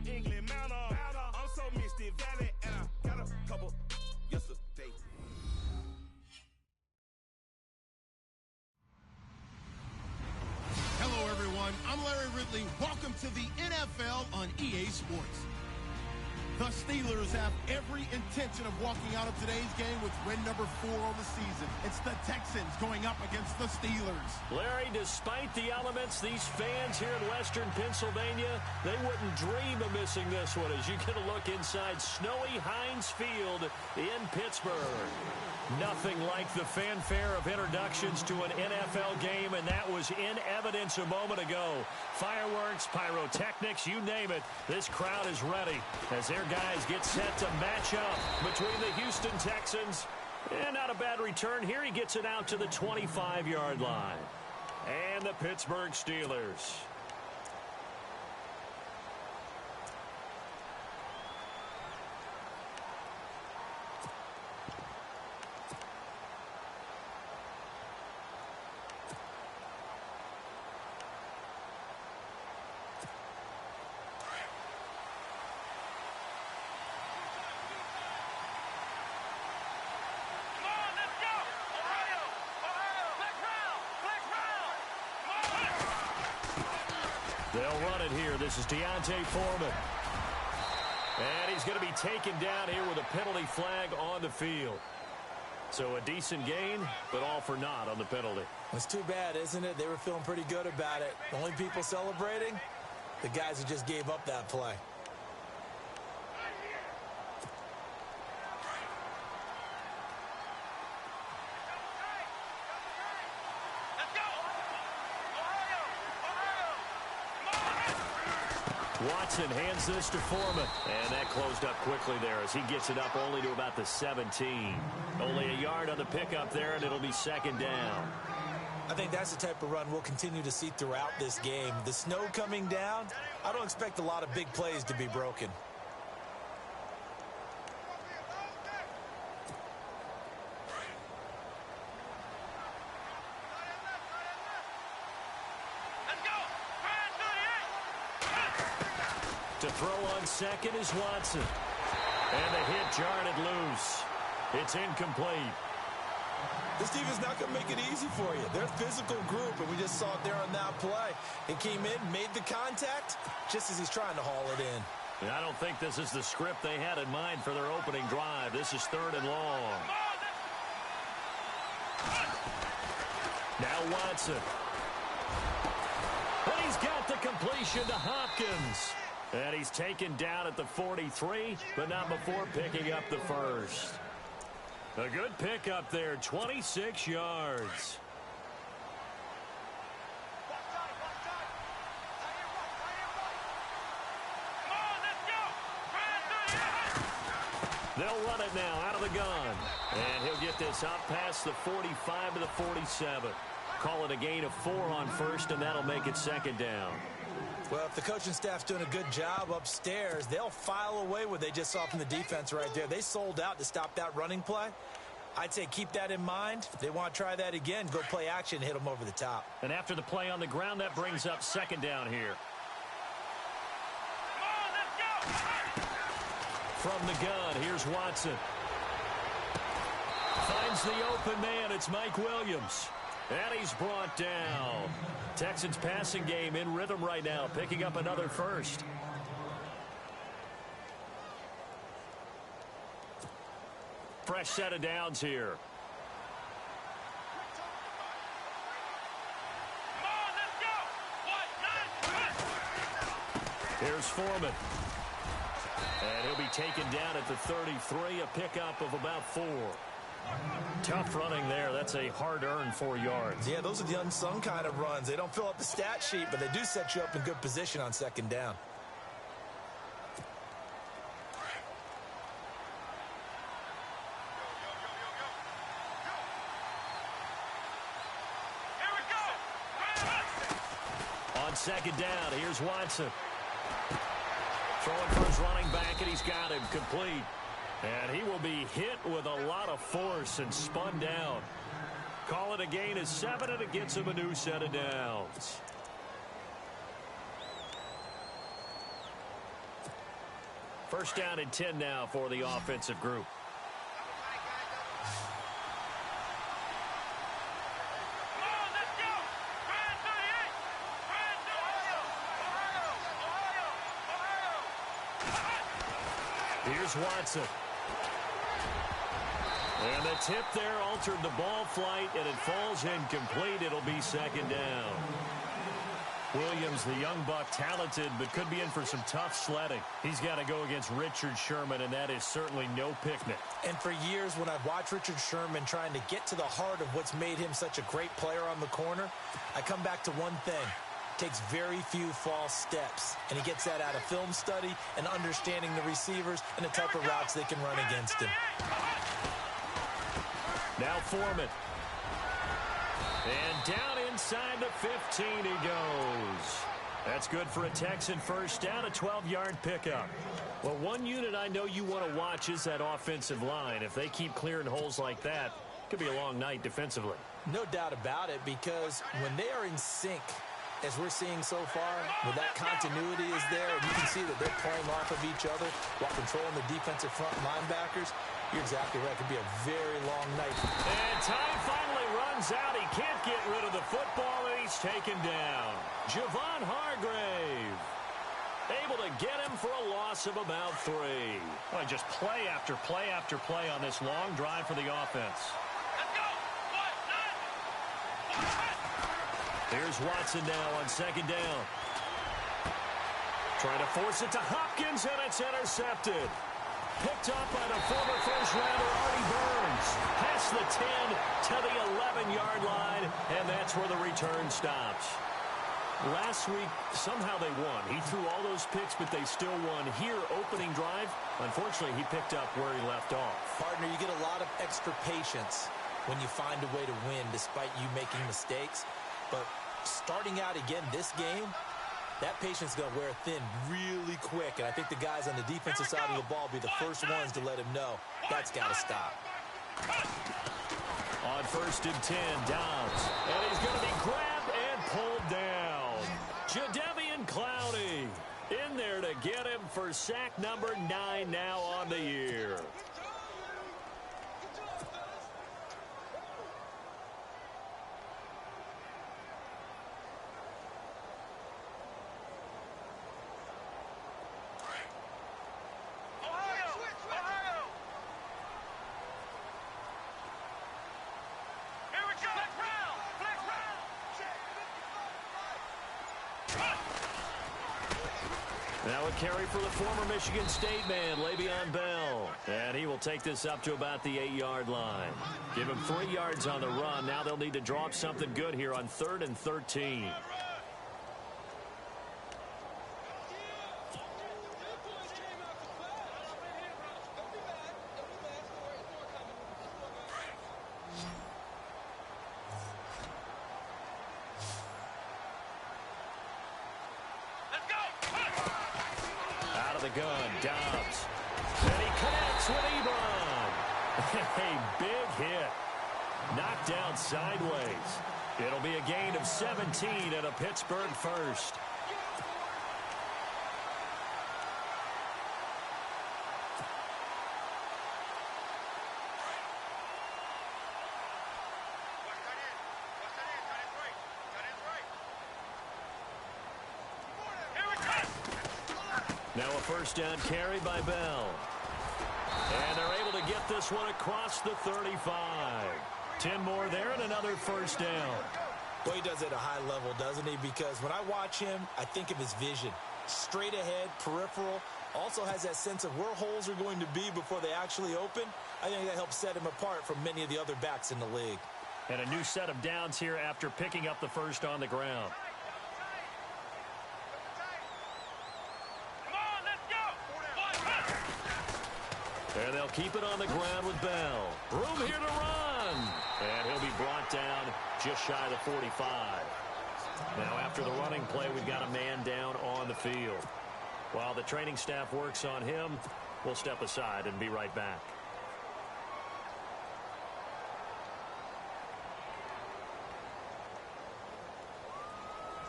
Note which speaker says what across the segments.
Speaker 1: England, Mount I'm so Mystic Valley, and I got a couple yesterday.
Speaker 2: Hello, everyone. I'm Larry Ridley. Welcome to the NFL on EA Sports. The Steelers have every intention of walking out of today's game with win number 4 on the season. It's the Texans going up against the Steelers.
Speaker 3: Larry, despite the elements, these fans here in western Pennsylvania, they wouldn't dream of missing this one as you get a look inside snowy Heinz Field in Pittsburgh. Nothing like the fanfare of introductions to an NFL game, and that was in evidence a moment ago. Fireworks, pyrotechnics, you name it. This crowd is ready as their guys get set to match up between the Houston Texans. And not a bad return here. He gets it out to the 25-yard line. And the Pittsburgh Steelers. They'll run it here. This is Deontay Foreman. And he's going to be taken down here with a penalty flag on the field. So a decent gain, but all for naught on the penalty.
Speaker 4: It's too bad, isn't it? They were feeling pretty good about it. The only people celebrating, the guys who just gave up that play.
Speaker 3: Watson hands this to Foreman. And that closed up quickly there as he gets it up only to about the 17. Only a yard on the pickup there, and it'll be second down.
Speaker 4: I think that's the type of run we'll continue to see throughout this game. The snow coming down, I don't expect a lot of big plays to be broken.
Speaker 3: To throw on second is Watson. And the hit jarred it loose. It's incomplete.
Speaker 4: This team is not going to make it easy for you. They're a physical group, and we just saw it there on that play. He came in, made the contact, just as he's trying to haul it in.
Speaker 3: And I don't think this is the script they had in mind for their opening drive. This is 3rd and long. Now Watson. And he's got the completion to Hopkins. And he's taken down at the 43, but not before picking up the first. A good pickup there, 26 yards. They'll run it now out of the gun. And he'll get this out past the 45 to the 47. Call it a gain of 4 on first, and that'll make it second down.
Speaker 4: Well, if the coaching staff's doing a good job upstairs, they'll file away what they just saw from the defense right there. They sold out to stop that running play. I'd say keep that in mind. If they want to try that again, go play action and hit them over the top.
Speaker 3: And after the play on the ground, that brings up second down here. From the gun, here's Watson. Finds the open man. It's Mike Williams. And he's brought down. Texans passing game in rhythm right now, picking up another first. Fresh set of downs here. Here's Foreman. And he'll be taken down at the 33, a pickup of about 4. Tough running there. That's a hard-earned 4 yards.
Speaker 4: Yeah, those are the unsung kind of runs. They don't fill up the stat sheet, but they do set you up in good position on second down.
Speaker 3: On second down, here's Watson. Throwing for his running back, and he's got him complete. And he will be hit with a lot of force and spun down. Call it a gain of 7, and it gets him a new set of downs. First down and 10 now for the offensive group. Here's Watson. And the tip there altered the ball flight, and it falls incomplete. It'll be second down. Williams, the young buck, talented, but could be in for some tough sledding. He's got to go against Richard Sherman, and that is certainly no picnic.
Speaker 4: And for years, when I've watched Richard Sherman trying to get to the heart of what's made him such a great player on the corner, I come back to one thing. Takes very few false steps, and he gets that out of film study and understanding the receivers and the type of routes they can run against him.
Speaker 3: Now Foreman. And down inside the 15 he goes. That's good for a Texan first down, a 12-yard pickup. Well, one unit I know you want to watch is that offensive line. If they keep clearing holes like that, it could be a long night defensively.
Speaker 4: No doubt about it, because when they are in sync, as we're seeing so far, when that continuity is there, and you can see that they're playing off of each other while controlling the defensive front linebackers, you're exactly right. It could be a very long night.
Speaker 3: And time finally runs out. He can't get rid of the football, and he's taken down. Javon Hargrave able to get him for a loss of about 3. Well, just play after play after play on this long drive for the offense.
Speaker 1: Let's go.
Speaker 3: Here's Watson now on second down. Trying to force it to Hopkins, and it's intercepted. Picked up by the former first-rounder Artie Burns. Past the 10 to the 11-yard line, and that's where the return stops. Last week, somehow they won. He threw all those picks, but they still won. Here, opening drive, unfortunately, he picked up where he left off.
Speaker 4: Partner, you get a lot of extra patience when you find a way to win despite you making mistakes. But starting out again this game, that patience is going to wear thin really quick. And I think the guys on the defensive side of the ball will be the first ones to let him know that's got to stop.
Speaker 3: On first and 10, Downs. And he's going to be grabbed and pulled down. Jadeveon Clowney in there to get him for sack number 9 now on the year. Now a carry for the former Michigan State man, Le'Veon Bell. And he will take this up to about the 8-yard line. Give him 3 yards on the run. Now they'll need to draw up something good here on 3rd and 13. Gun, Dobbs. And he connects with Ebron. A big hit. Knocked down sideways. It'll be a gain of 17 and a Pittsburgh first. Now a first down carry by Bell. And they're able to get this one across the 35. 10 more there and another first down.
Speaker 4: Well, he does it at a high level, doesn't he? Because when I watch him, I think of his vision. Straight ahead, peripheral. Also has that sense of where holes are going to be before they actually open. I think that helps set him apart from many of the other backs in the league.
Speaker 3: And a new set of downs here after picking up the first on the ground. And they'll keep it on the ground with Bell. Room here to run. And he'll be brought down just shy of the 45. Now after the running play, we've got a man down on the field. While the training staff works on him, we'll step aside and be right back.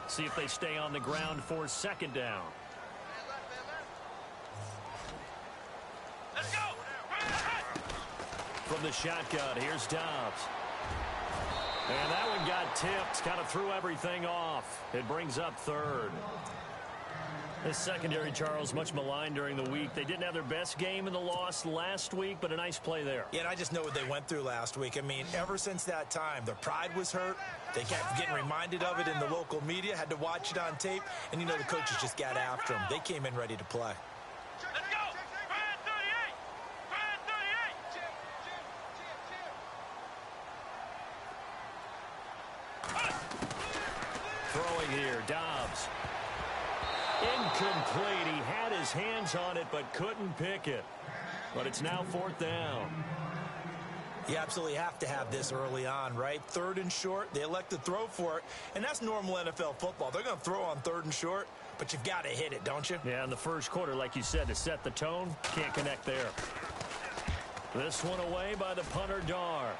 Speaker 3: See if they stay on the ground for second down. From the shotgun, here's Dobbs. And that one got tipped, kind of threw everything off. It brings up third. This secondary, Charles, much maligned during the week. They didn't have their best game in the loss last week, but a nice play there.
Speaker 4: Yeah, and I just know what they went through last week. I mean, ever since that time, their pride was hurt. They kept getting reminded of it in the local media, had to watch it on tape, and, you know, the coaches just got after them. They came in ready to play.
Speaker 1: Let's go! Brad 38! Brad 38!
Speaker 3: Throwing here, Dobbs. Incomplete. He had his hands on it, but couldn't pick it. But it's now 4th down.
Speaker 4: You absolutely have to have this early on, right? 3rd and short, they elect to throw for it, and that's normal NFL football. They're going to throw on 3rd and short, but you've got to hit it, don't you?
Speaker 3: Yeah, in the first quarter, like you said, to set the tone, can't connect there. This one away by the punter, Dar.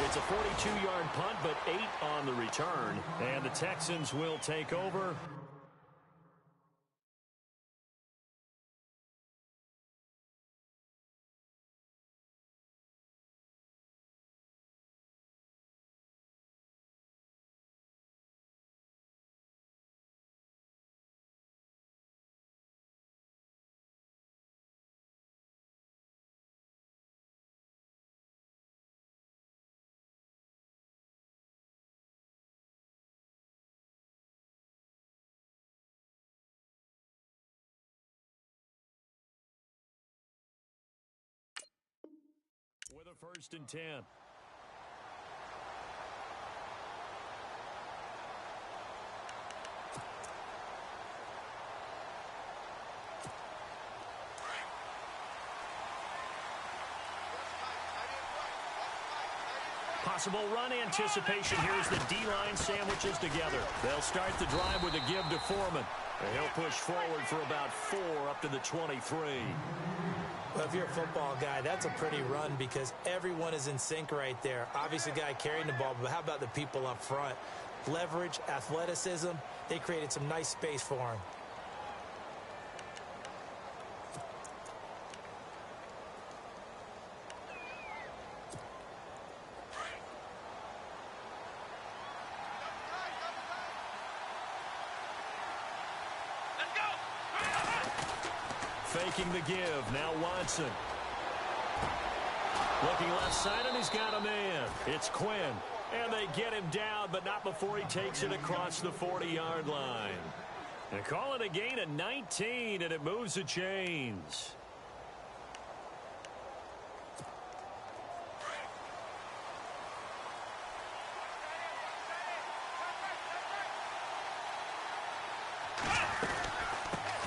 Speaker 3: It's a 42-yard punt, but 8 on the return. And the Texans will take over. With a 1st and 10. Possible run anticipation. Here's the D-line sandwiches together. They'll start the drive with a give to Foreman. And he'll push forward for about 4 up to the 23.
Speaker 4: Well, if you're a football guy, that's a pretty run because everyone is in sync right there. Obviously, the guy carrying the ball, but how about the people up front? Leverage, athleticism, they created some nice space for him.
Speaker 3: Faking the give. Now Watson. Looking left side, and he's got a man. It's Quinn. And they get him down, but not before he takes it across the 40-yard line. And call it a gain of 19, and it moves the chains.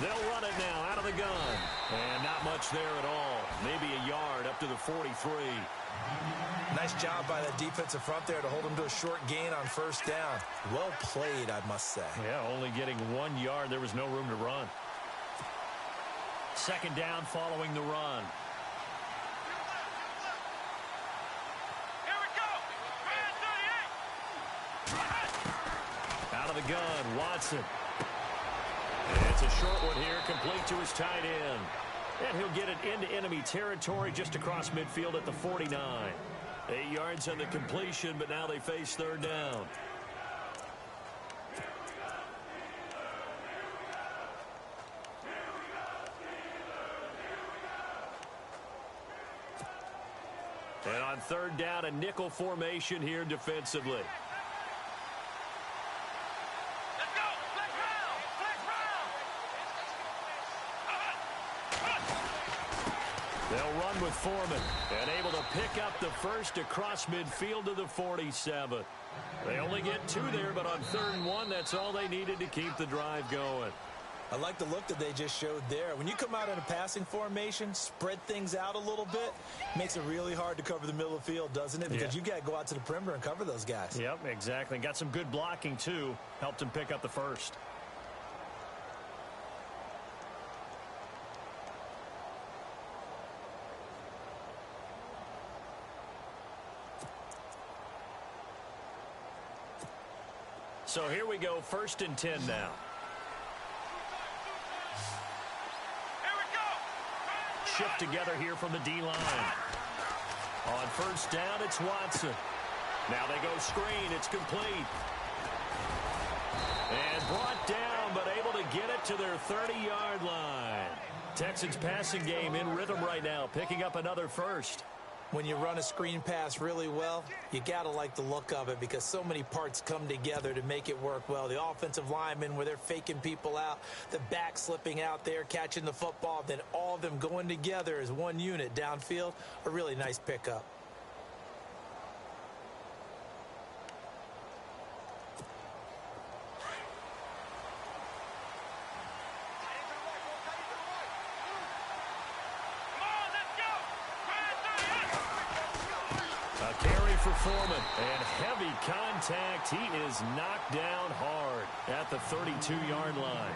Speaker 3: They'll run it now out of the gun. And not much there at all. Maybe a yard up to the 43.
Speaker 4: Nice job by the defensive front there to hold him to a short gain on 1st down. Well played, I must say.
Speaker 3: Yeah, only getting 1 yard. There was no room to run. 2nd down following the run.
Speaker 1: Here we go! Brad 38!
Speaker 3: Out of the gun, Watson. It's a short one here, complete to his tight end. And he'll get it into enemy territory just across midfield at the 49. 8 yards on the completion, but now they face 3rd down. And on 3rd down, a nickel formation here defensively. They'll run with Foreman and able to pick up the first across midfield to the 47. They only get 2 there, but on 3rd and 1, that's all they needed to keep the drive going.
Speaker 4: I like the look that they just showed there. When you come out in a passing formation, spread things out a little bit, makes it really hard to cover the middle of the field, doesn't it? Because you got to go out to the perimeter and cover those guys.
Speaker 3: Yep, exactly. Got some good blocking, too. Helped him pick up the first. So here we go, 1st and 10 now. Shift together here from the D-line. On 1st down, it's Watson. Now they go screen. It's complete. And brought down, but able to get it to their 30-yard line. Texans passing game in rhythm right now, picking up another 1st.
Speaker 4: When you run a screen pass really well, you got to like the look of it because so many parts come together to make it work well. The offensive linemen where they're faking people out, the back slipping out there, catching the football, then all of them going together as one unit downfield, a really nice pickup.
Speaker 3: For Foreman, and heavy contact. He is knocked down hard at the 32-yard line.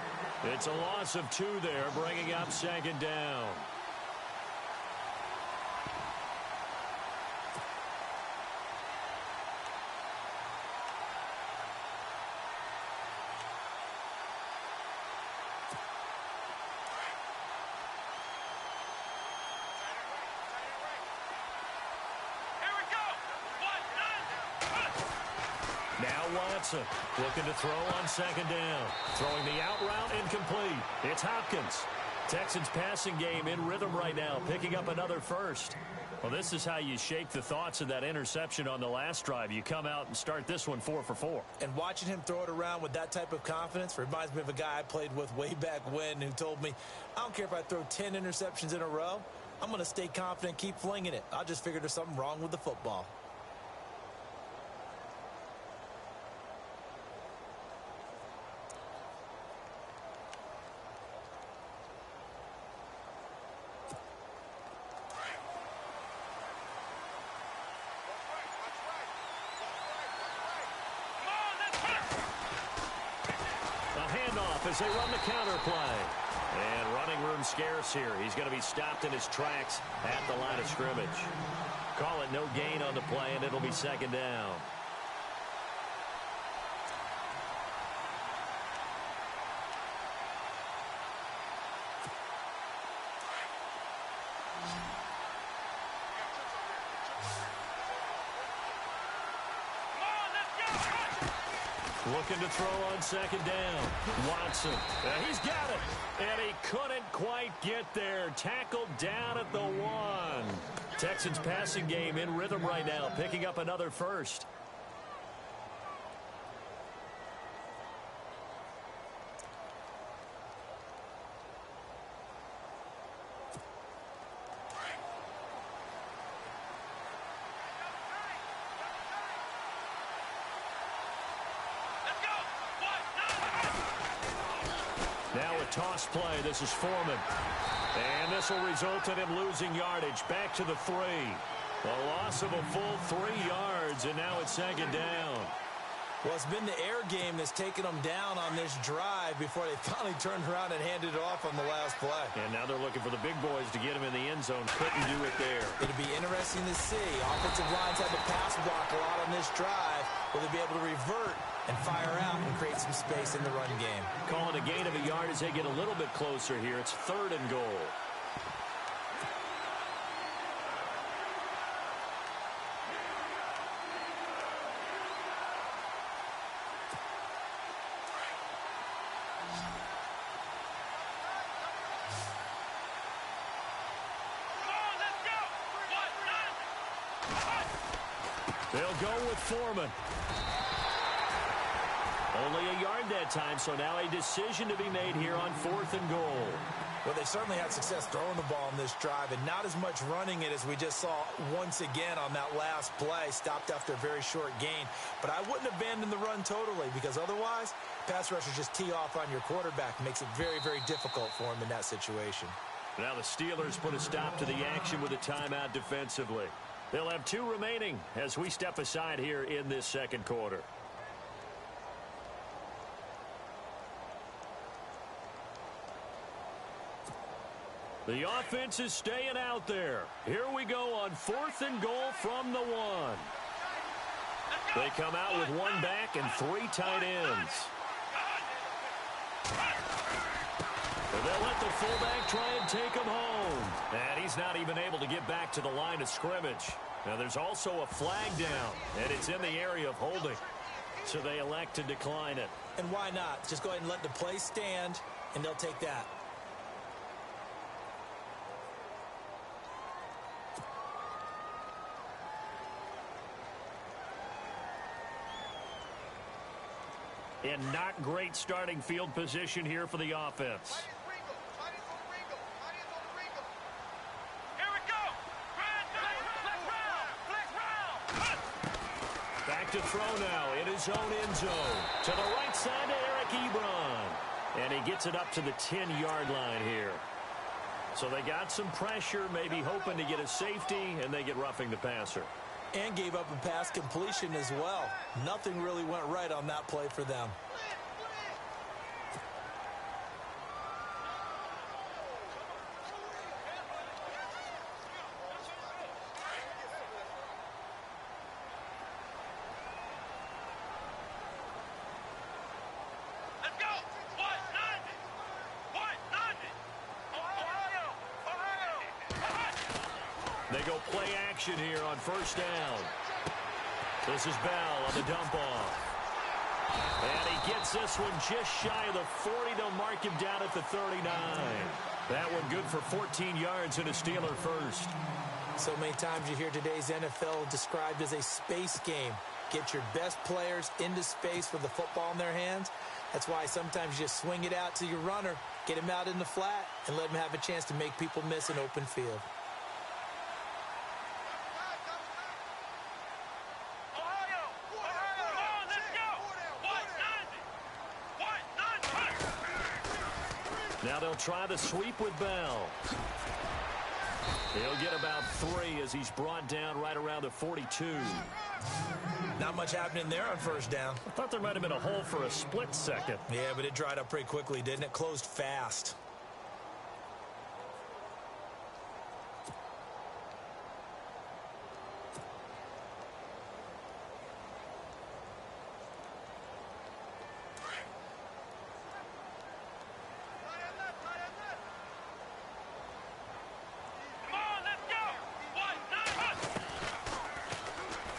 Speaker 3: It's a loss of 2 there, bringing up 2nd down. Now Watson looking to throw on 2nd down. Throwing the out route incomplete. It's Hopkins. Texans passing game in rhythm right now, picking up another 1st. Well, this is how you shake the thoughts of that interception on the last drive. You come out and start this one 4 for 4.
Speaker 4: And watching him throw it around with that type of confidence reminds me of a guy I played with way back when who told me, I don't care if I throw 10 interceptions in a row. I'm going to stay confident, keep flinging it. I just figured there's something wrong with the football.
Speaker 3: As they run the counter play. And running room scarce here. He's going to be stopped in his tracks at the line of scrimmage. Call it no gain on the play, and it'll be 2nd down. Looking to throw on 2nd down. Watson. He's got it. And he couldn't quite get there. Tackled down at the 1. Texans passing game in rhythm right now, picking up another 1st. Now a toss play. This is Foreman. And this will result in him losing yardage. Back to the 3. A loss of a full 3 yards, and now it's 2nd down.
Speaker 4: Well, it's been the air game that's taken them down on this drive before they finally turned around and handed it off on the last play.
Speaker 3: And now they're looking for the big boys to get him in the end zone. Couldn't do it there.
Speaker 4: It'll be interesting to see. Offensive lines had to pass block a lot on this drive. Will they be able to revert and fire out and create some space in the run game?
Speaker 3: Calling a gain of a yard as they get a little bit closer here. It's 3rd and goal. They'll go with Foreman. Only a yard that time, so now a decision to be made here on 4th and goal.
Speaker 4: Well, they certainly had success throwing the ball in this drive and not as much running it as we just saw once again on that last play. Stopped after a very short gain. But I wouldn't abandon the run totally because otherwise, pass rushers just tee off on your quarterback. Makes it very, very difficult for him in that situation.
Speaker 3: Now the Steelers put a stop to the action with a timeout defensively. They'll have 2 remaining as we step aside here in this 2nd quarter. The offense is staying out there. Here we go on 4th and goal from the 1. They come out with one back and 3 tight ends. And they'll let the fullback try and take him home. And he's not even able to get back to the line of scrimmage. Now there's also a flag down, and it's in the area of holding. So they elect to decline it.
Speaker 4: And why not? Just go ahead and let the play stand, and they'll take that.
Speaker 3: And not great starting field position here for the offense. Back to throw now in his own end zone. To the right side to Eric Ebron. And he gets it up to the 10-yard line here. So they got some pressure, maybe hoping to get a safety, and they get roughing the passer.
Speaker 4: And gave up a pass completion as well. Nothing really went right on that play for them.
Speaker 3: They go play action here on first down. This is Bell on the dump off. And he gets this one just shy of the 40. They'll mark him down at the 39. That one good for 14 yards and a Steeler first.
Speaker 4: So many times you hear today's NFL described as a space game. Get your best players into space with the football in their hands. That's why sometimes you just swing it out to your runner, get him out in the flat, and let him have a chance to make people miss an open field.
Speaker 3: Now they'll try the sweep with Bell. He'll get about 3 as he's brought down right around the 42.
Speaker 4: Not much happening there on first down.
Speaker 3: I thought there might have been a hole for a split second.
Speaker 4: Yeah, but it dried up pretty quickly, didn't it? Closed fast.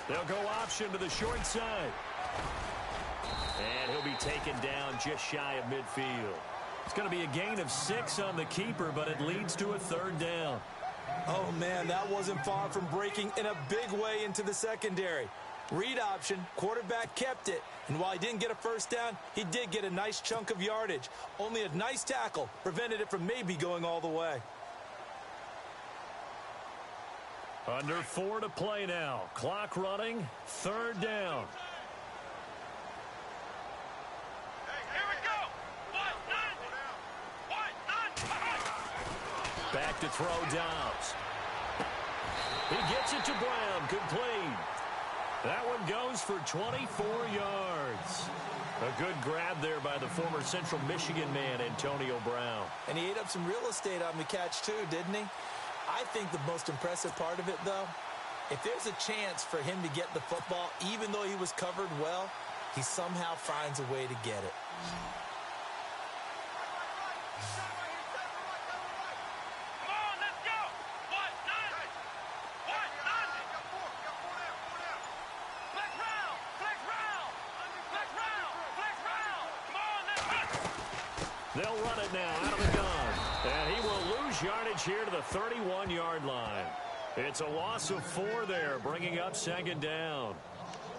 Speaker 3: They'll go option to the short side. And he'll be taken down just shy of midfield. It's going to be a gain of 6 on the keeper, but it leads to a third down.
Speaker 4: Oh, man, that wasn't far from breaking in a big way into the secondary. Read option, quarterback kept it. And while he didn't get a first down, he did get a nice chunk of yardage. Only a nice tackle prevented it from maybe going all the way.
Speaker 3: Under 4 to play now. Clock running. Third down. Back to throw Dobbs. He gets it to Brown. Complete. That one goes for 24 yards. A good grab there by the former Central Michigan man, Antonio Brown.
Speaker 4: And he ate up some real estate on the catch, too, didn't he? I think the most impressive part of it, though, if there's a chance for him to get the football, even though he was covered well, he somehow finds a way to get it.
Speaker 3: They'll run it now out of the gun. And he will lose yardage here to the 31-yard line. It's a loss of 4 there, bringing up second down.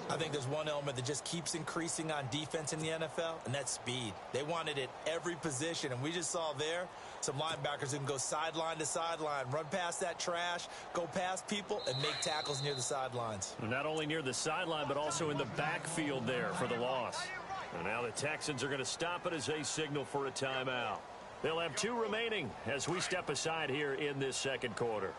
Speaker 4: I think there's one element that just keeps increasing on defense in the NFL, and that's speed. They want it at every position, and we just saw there some linebackers who can go sideline to sideline, run past that trash, go past people, and make tackles near the sidelines.
Speaker 3: Not only near the sideline, but also in the backfield there for the loss. And now the Texans are going to stop it as they signal for a timeout. They'll have 2 remaining as we step aside here in this second quarter.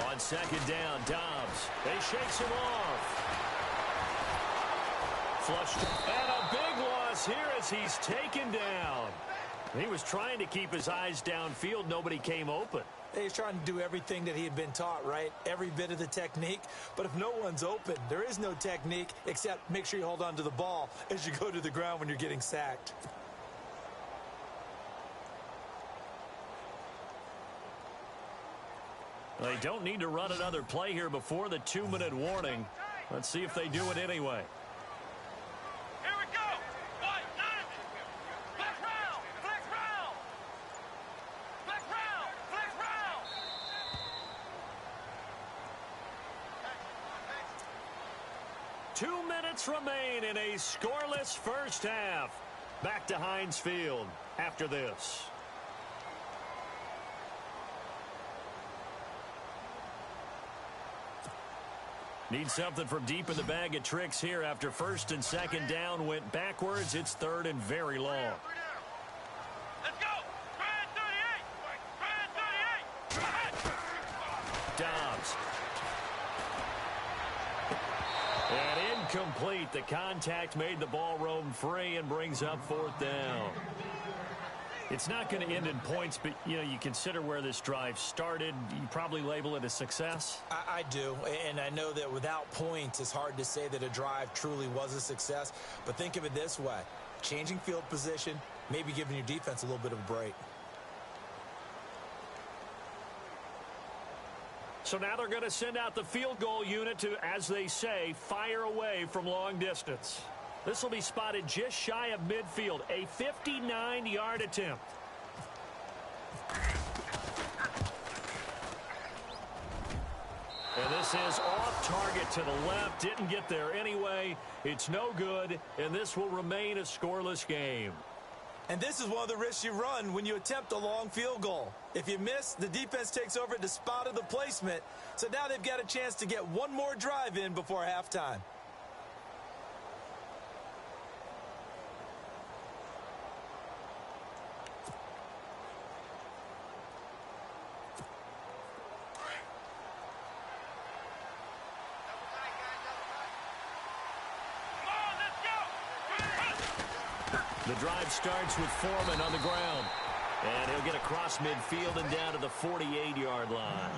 Speaker 3: On second down, Dobbs. They shakes him off. Flushed. And a big loss loss here as he's taken down. He was trying to keep his eyes downfield. Nobody came open.
Speaker 4: He's trying to do everything that he had been taught, right? Every bit of the technique. But if no one's open, there is no technique except make sure you hold on to the ball as you go to the ground when you're getting sacked.
Speaker 3: They don't need to run another play here before the 2-minute warning. Let's see if they do it anyway.
Speaker 1: Here we go. White, nine. Flex round. Flex round. Flex round. Flex round.
Speaker 3: 2 minutes remain in a scoreless first half. Back to Heinz Field after this. Need something from deep in the bag of tricks here after first and second down went backwards. It's third and very long.
Speaker 1: Let's go. Grand 38. Grand 38.
Speaker 3: Dobbs. And incomplete. The contact made the ball roam free and brings up fourth down. It's not going to end in points, but, you consider where this drive started. You probably label it a success.
Speaker 4: I do, and I know that without points, it's hard to say that a drive truly was a success. But think of it this way. Changing field position, maybe giving your defense a little bit of a break.
Speaker 3: So now they're going to send out the field goal unit to, as they say, fire away from long distance. This will be spotted just shy of midfield, a 59-yard attempt. And this is off target to the left. Didn't get there anyway. It's no good, and this will remain a scoreless game.
Speaker 4: And this is one of the risks you run when you attempt a long field goal. If you miss, the defense takes over at the spot of the placement. So now they've got a chance to get one more drive in before halftime.
Speaker 3: The drive starts with Foreman on the ground. And he'll get across midfield and down to the 48-yard line.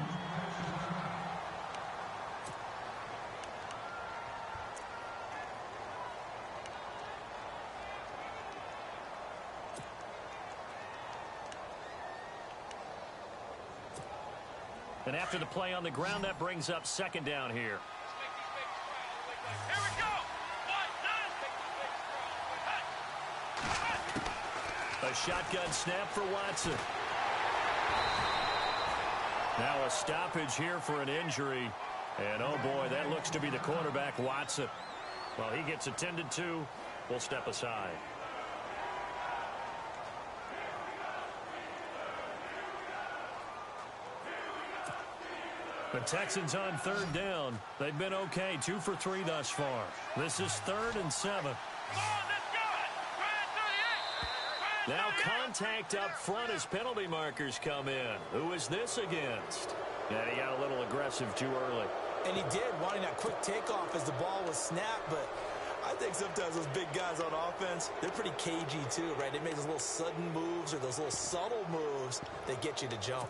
Speaker 3: And after the play on the ground, that brings up second down here.
Speaker 1: Here we go.
Speaker 3: A shotgun snap for Watson. Now a stoppage here for an injury. And, oh, boy, that looks to be the quarterback, Watson. Well, he gets attended to. We'll step aside. The Texans on third down. They've been okay, 2 for 3 thus far. This is 3rd and 7. Now contact up front as penalty markers come in. Who is this against? And he got a little aggressive too early.
Speaker 4: And he did, wanting that quick takeoff as the ball was snapped. But I think sometimes those big guys on offense, they're pretty cagey too, right? They make those little sudden moves or those little subtle moves that get you to jump.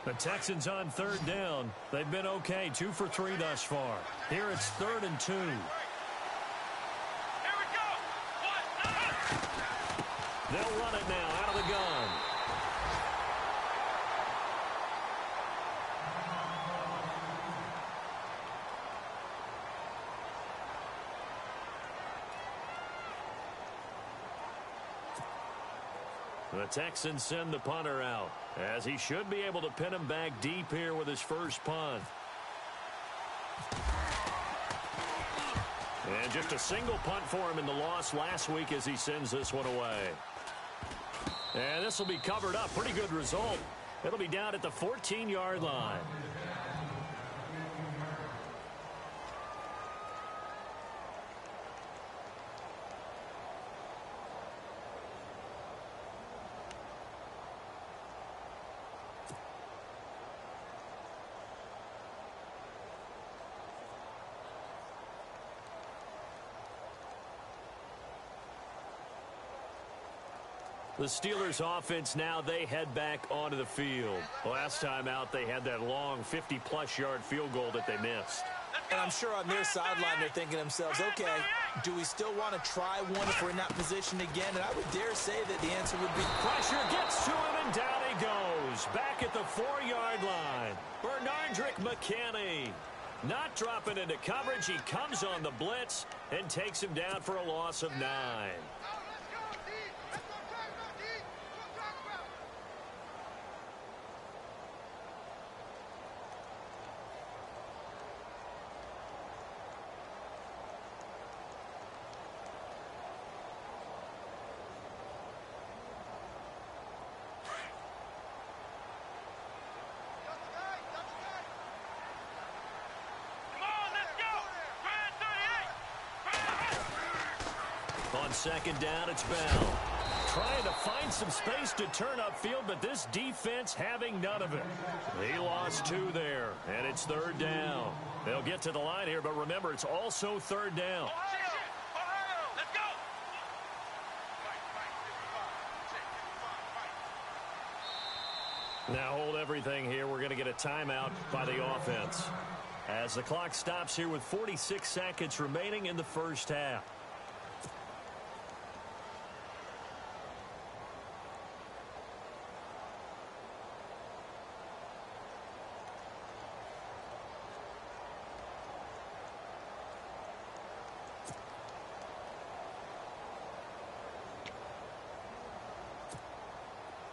Speaker 3: The Texans on third down. They've been okay, 2 for 3 thus far. Here it's 3rd and 2. They'll run it now out of the gun. The Texans send the punter out, as he should be able to pin him back deep here with his first punt. And just a single punt for him in the loss last week as he sends this one away. And this will be covered up. Pretty good result. It'll be down at the 14-yard line. The Steelers offense now, they head back onto the field. Last time out, they had that long 50-plus yard field goal that they missed.
Speaker 4: And I'm sure on their sideline they're thinking to themselves, okay, do we still want to try one if we're in that position again? And I would dare say that the answer would be...
Speaker 3: Pressure gets to him, and down he goes. Back at the 4-yard line. Bernardrick McKinney. Not dropping into coverage. He comes on the blitz and takes him down for a loss of 9. On second down, it's Bell. Trying to find some space to turn upfield, but this defense having none of it. He lost 2 there, and it's 3rd down. They'll get to the line here, but remember, it's also 3rd down. Now hold everything here. We're going to get a timeout by the offense as the clock stops here with 46 seconds remaining in the first half.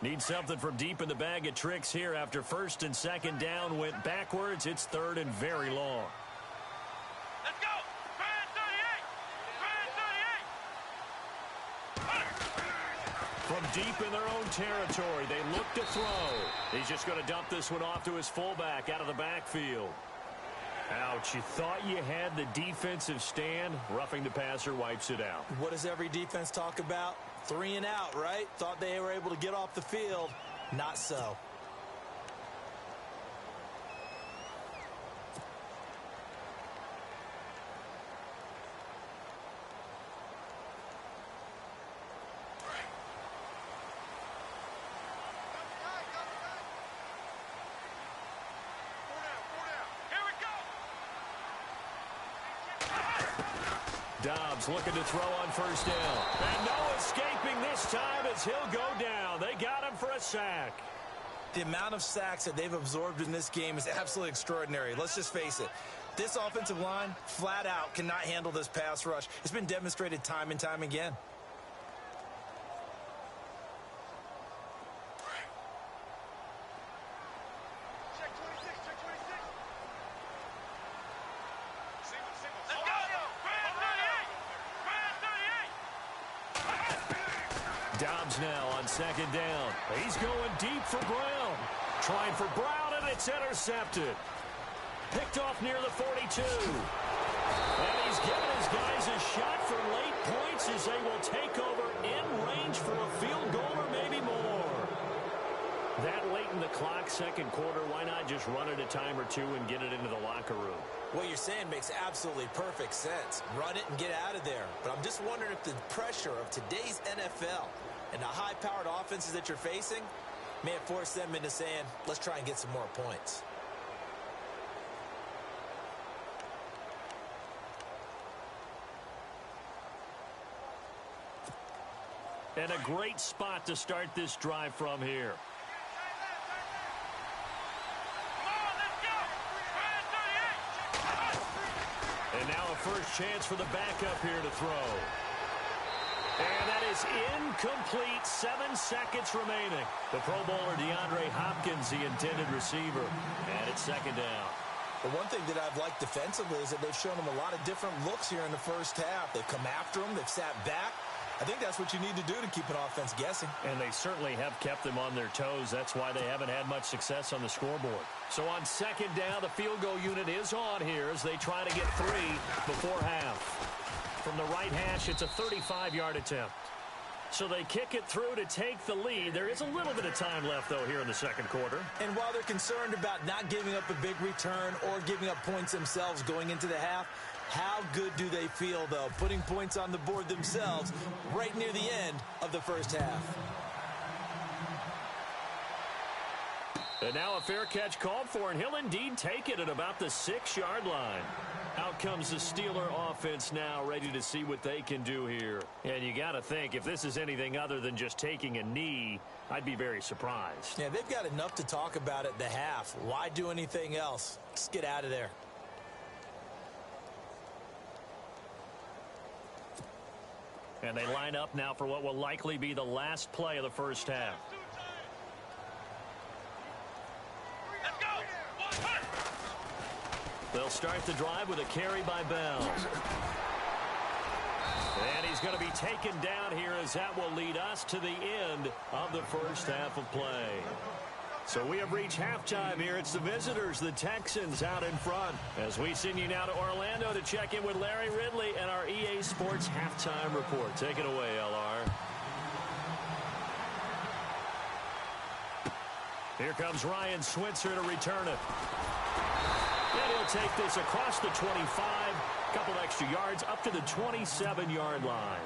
Speaker 3: Need something from deep in the bag of tricks here after 1st and 2nd down went backwards. It's 3rd and very long.
Speaker 1: Let's go!
Speaker 3: From deep in their own territory, they look to throw. He's just going to dump this one off to his fullback out of the backfield. Ouch, you thought you had the defensive stand. Roughing the passer wipes it out.
Speaker 4: What does every defense talk about? 3 and out, right? Thought they were able to get off the field. Not so.
Speaker 3: Dobbs looking to throw on 1st down. And no escaping this time as he'll go down. They got him for a sack.
Speaker 4: The amount of sacks that they've absorbed in this game is absolutely extraordinary. Let's just face it. This offensive line, flat out, cannot handle this pass rush. It's been demonstrated time and time again.
Speaker 3: Dobbs now on 2nd down. He's going deep for Brown. Trying for Brown, and it's intercepted. Picked off near the 42. And he's given his guys a shot for late points as they will take over in range for a field goal or maybe more. That late in the clock, 2nd quarter, why not just run it a time or 2 and get it into the locker room?
Speaker 4: What you're saying makes absolutely perfect sense. Run it and get out of there. But I'm just wondering if the pressure of today's NFL and the high-powered offenses that you're facing may have forced them into saying, let's try and get some more points.
Speaker 3: And a great spot to start this drive from here. And now a first chance for the backup here to throw. And that is incomplete. 7 seconds remaining. The Pro Bowler DeAndre Hopkins, the intended receiver. And it's 2nd down.
Speaker 4: The one thing that I've liked defensively is that they've shown them a lot of different looks here in the first half. They've come after them. They've sat back. I think that's what you need to do to keep an offense guessing. And
Speaker 3: they certainly have kept them on their toes. That's why they haven't had much success on the scoreboard. So on 2nd down, the field goal unit is on here as they try to get 3 before half. From the right hash, it's a 35-yard attempt. So they kick it through to take the lead. There is a little bit of time left, though, here in the 2nd quarter.
Speaker 4: And while they're concerned about not giving up a big return or giving up points themselves going into the half, how good do they feel, though, putting points on the board themselves right near the end of the first half?
Speaker 3: And now a fair catch called for, and he'll indeed take it at about the 6-yard line. Out comes the Steeler offense now, ready to see what they can do here. And you got to think, if this is anything other than just taking a knee, I'd be very surprised.
Speaker 4: Yeah, they've got enough to talk about at the half. Why do anything else? Just get out of there.
Speaker 3: And they line up now for what will likely be the last play of the first half. They'll start the drive with a carry by Bell. And he's going to be taken down here as that will lead us to the end of the first half of play. So we have reached halftime here. It's the visitors, the Texans, out in front. As we send you now to Orlando to check in with Larry Ridley and our EA Sports halftime report. Take it away, LR. Here comes Ryan Switzer to return it. And he'll take this across the 25, a couple extra yards, up to the 27-yard line.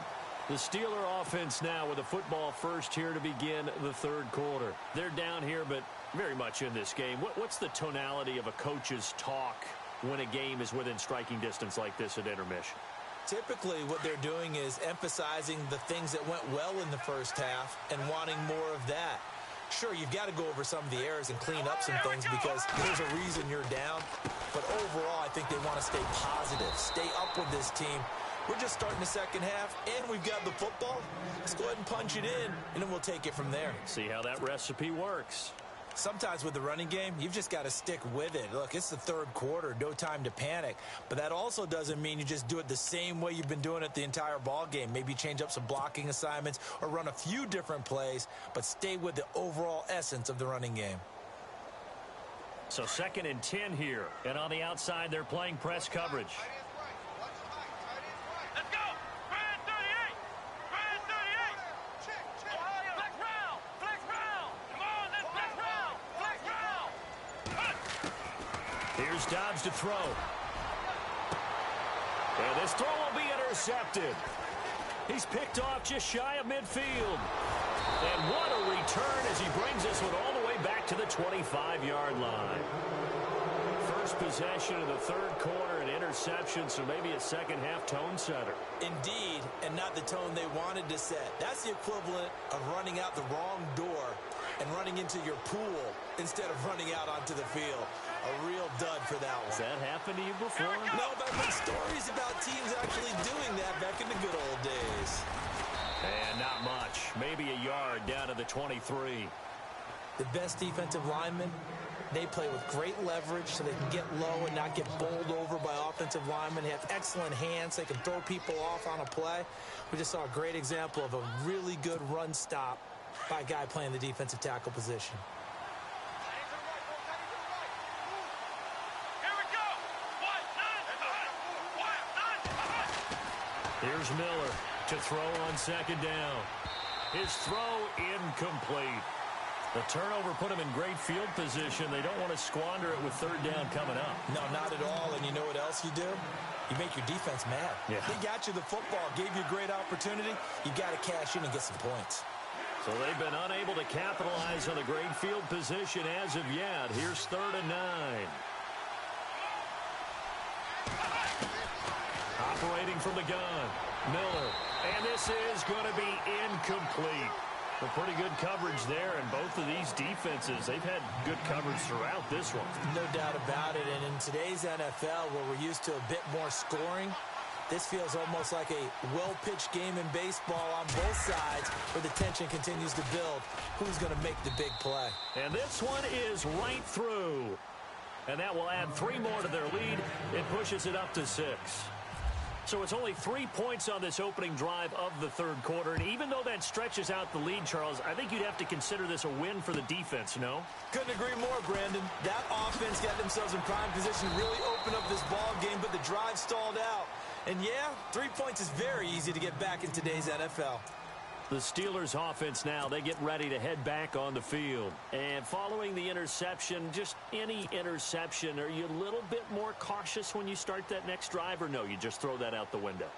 Speaker 3: The Steeler offense now with a football first here to begin the third quarter. They're down here, but very much in this game. What's the tonality of a coach's talk when a game is within striking distance like this at intermission?
Speaker 4: Typically, what they're doing is emphasizing the things that went well in the first half and wanting more of that. Sure, you've got to go over some of the errors and clean up some things because there's a reason you're down. But overall, I think they want to stay positive, stay up with this team. We're just starting the second half, and we've got the football. Let's go ahead and punch it in, and then we'll take it from there.
Speaker 3: See how that recipe works.
Speaker 4: Sometimes with the running game, you've just got to stick with it. Look, it's the third quarter, no time to panic. But that also doesn't mean you just do it the same way you've been doing it the entire ball game. Maybe change up some blocking assignments or run a few different plays, but stay with the overall essence of the running game.
Speaker 3: So 2nd and 10 here. And on the outside, they're playing press coverage. Here's Dobbs to throw. And this throw will be intercepted. He's picked off just shy of midfield. And what a return as he brings this one all the way back to the 25-yard line. First possession of the third quarter, an interception, so maybe a second-half tone setter.
Speaker 4: Indeed, and not the tone they wanted to set. That's the equivalent of running out the wrong door and running into your pool instead of running out onto the field. A real dud for that one.
Speaker 3: Has that happened to you before?
Speaker 4: No, but I've heard stories about teams actually doing that back in the good old days.
Speaker 3: And not much. Maybe a yard down to the 23.
Speaker 4: The best defensive linemen, they play with great leverage so they can get low and not get bowled over by offensive linemen. They have excellent hands. They can throw people off on a play. We just saw a great example of a really good run stop by a guy playing the defensive tackle position.
Speaker 3: Here's Miller to throw on 2nd down. His throw incomplete. The turnover put him in great field position. They don't want to squander it with 3rd down coming up.
Speaker 4: No, not at all. And you know what else you do? You make your defense mad.
Speaker 3: Yeah.
Speaker 4: They got you the football, gave you a great opportunity. You got to cash in and get some points.
Speaker 3: So they've been unable to capitalize on the great field position as of yet. Here's 3rd and 9. Operating from the gun, Miller. And this is going to be incomplete. A pretty good coverage there, and both of these defenses, they've had good coverage throughout this one.
Speaker 4: No doubt about it, and in today's NFL, where we're used to a bit more scoring, this feels almost like a well-pitched game in baseball on both sides where the tension continues to build. Who's going to make the big play?
Speaker 3: And this one is right through. And that will add 3 more to their lead. It pushes it up to 6. So it's only 3 points on this opening drive of the third quarter. And even though that stretches out the lead, Charles, I think you'd have to consider this a win for the defense, no?
Speaker 4: Couldn't agree more, Brandon. That offense got themselves in prime position to really open up this ball game, but the drive stalled out. And yeah, 3 points is very easy to get back in today's NFL.
Speaker 3: The Steelers offense now, they get ready to head back on the field. And following the interception, just any interception, are you a little bit more cautious when you start that next drive, or no, you just throw that out the window?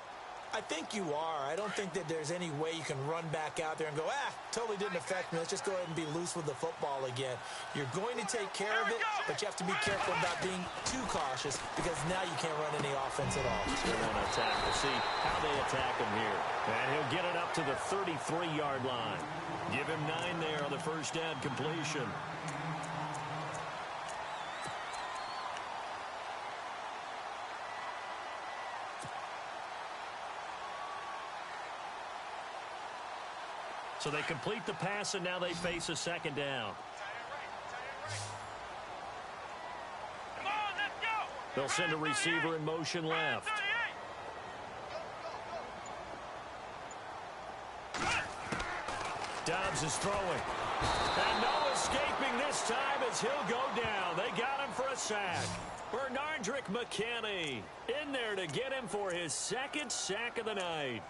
Speaker 4: I think you are. I don't think that there's any way you can run back out there and go, totally didn't affect me. Let's just go ahead and be loose with the football again. You're going to take care of it, but you have to be careful about being too cautious because now you can't run any offense at all.
Speaker 3: They want to attack. We'll see how they attack him here. And he'll get it up to the 33-yard line. Give him 9 there on the first down completion. So they complete the pass, and now they face a second down.
Speaker 1: Come on, let's go.
Speaker 3: They'll send a receiver in motion left. Dobbs is throwing. And no escaping this time as he'll go down. They got him for a sack. Bernardrick McKinney in there to get him for his second sack of the night.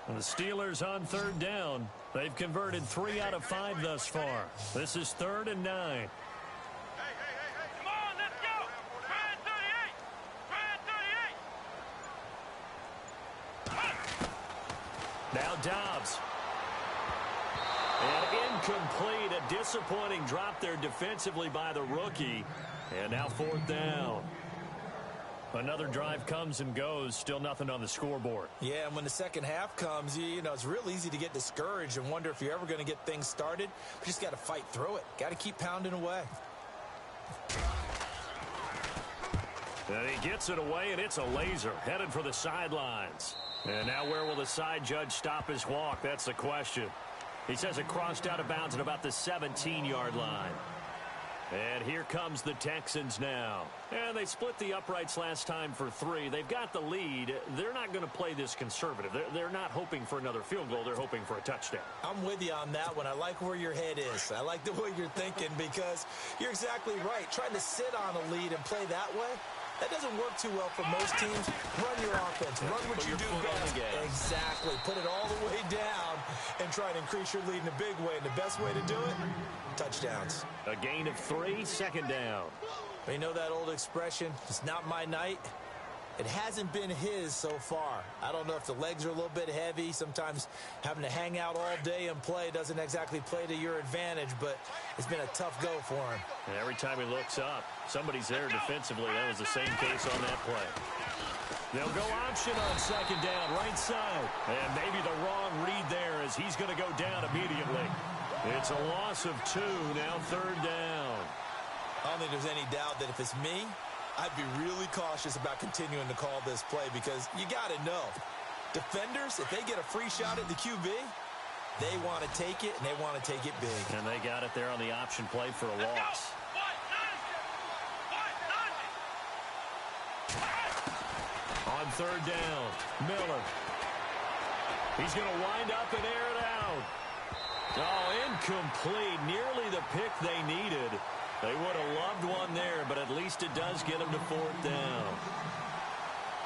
Speaker 3: The Steelers on third down. They've converted 3 out of 5 thus far. This is 3rd and 9.
Speaker 1: Hey. Come on, let's go. Ryan 38.
Speaker 3: Now Dobbs. And incomplete. A disappointing drop there defensively by the rookie. And now 4th down. Another drive comes and goes. Still nothing on the scoreboard.
Speaker 4: Yeah, and when the second half comes, you know, it's real easy to get discouraged and wonder if you're ever going to get things started. But you just got to fight through it. Got to keep pounding away.
Speaker 3: And he gets it away, and it's a laser. Headed for the sidelines. And now where will the side judge stop his walk? That's the question. He says it crossed out of bounds at about the 17-yard line. And here comes the Texans now. And they split the uprights last time for 3. They've got the lead. They're not going to play this conservative. They're not hoping for another field goal. They're hoping for a touchdown.
Speaker 4: I'm with you on that one. I like where your head is. I like the way you're thinking because you're exactly right. Trying to sit on a lead and play that way, that doesn't work too well for most teams. Run your offense. Run what you do best. Exactly. Put it all the way down and try to increase your lead in a big way. And the best way to do it, touchdowns.
Speaker 3: A gain of 3, 2nd down.
Speaker 4: You know that old expression, it's not my night? It hasn't been his so far. I don't know if the legs are a little bit heavy. Sometimes having to hang out all day and play doesn't exactly play to your advantage, but it's been a tough go for him.
Speaker 3: And every time he looks up, somebody's there defensively. That was the same case on that play. They'll go option on 2nd down, right side. And maybe the wrong read there as he's going to go down immediately. It's a loss of 2, now 3rd down.
Speaker 4: I don't think there's any doubt that if it's me, I'd be really cautious about continuing to call this play because you got to know, defenders, if they get a free shot at the QB, they want to take it, and they want to take it big.
Speaker 3: And they got it there on the option play for a loss. On 3rd down, Miller. He's going to wind up and air it out. Oh, incomplete. Nearly the pick they needed. They would have loved one there, but at least it does get them to 4th down.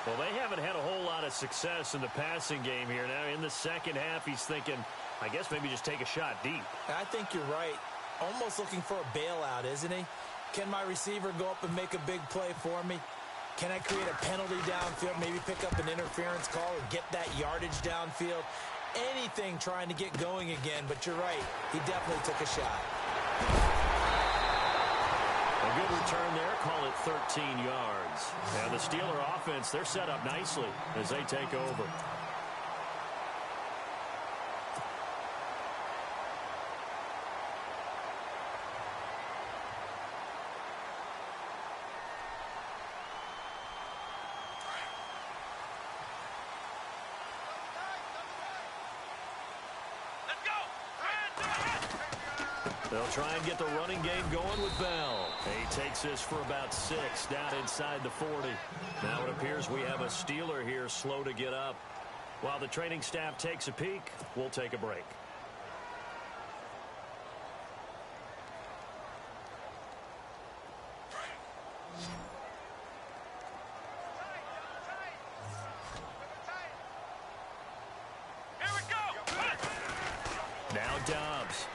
Speaker 3: Well, they haven't had a whole lot of success in the passing game here. Now, in the second half, he's thinking, I guess maybe just take a shot deep.
Speaker 4: I think you're right. Almost looking for a bailout, isn't he? Can my receiver go up and make a big play for me? Can I create a penalty downfield, maybe pick up an interference call or get that yardage downfield? Anything trying to get going again, but you're right. He definitely took a shot.
Speaker 3: A good return there. Call it 13 yards. Now the Steeler offense, they're set up nicely as they take over. They'll try and get the running game going with Bell. He takes this for about 6 down inside the 40. Now it appears we have a Steeler here slow to get up. While the training staff takes a peek, we'll take a break. Dobbs.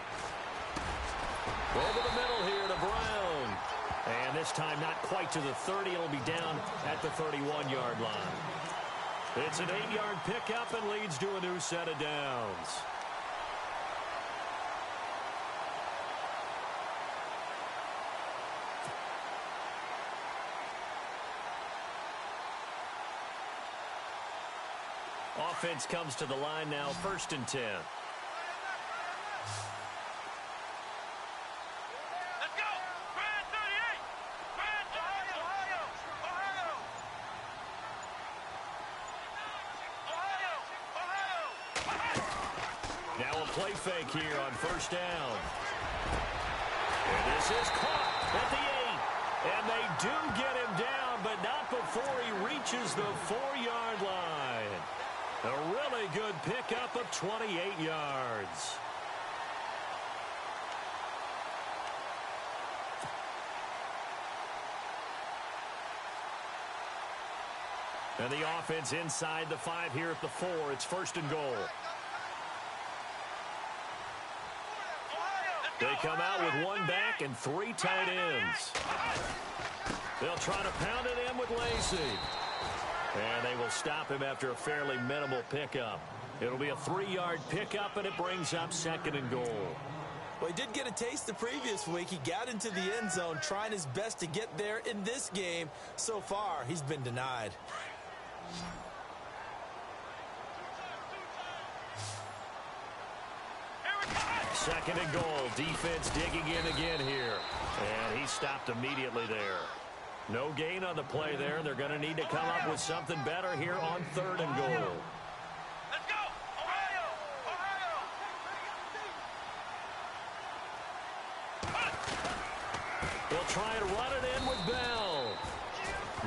Speaker 3: Over the middle here to Brown. And this time not quite to the 30. It'll be down at the 31-yard line. It's an 8-yard pickup and leads to a new set of downs. Offense comes to the line now, 1st and 10. Play fake here on 1st down. And this is caught at the 8. And they do get him down, but not before he reaches the 4-yard line. A really good pickup of 28 yards. And the offense inside the 5 here at the 4. It's 1st and goal. They come out with 1 back and 3 tight ends. They'll try to pound it in with Lacey. And they will stop him after a fairly minimal pickup. It'll be a 3-yard pickup, and it brings up 2nd and goal.
Speaker 4: Well, he did get a taste the previous week. He got into the end zone, trying his best to get there in this game. So far, he's been denied.
Speaker 3: 2nd and goal. Defense digging in again here. And he stopped immediately there. No gain on the play there. They're going to need to come up with something better here on 3rd and goal.
Speaker 1: Let's go! Ohio! Ohio!
Speaker 3: They'll try and run it in with Bell.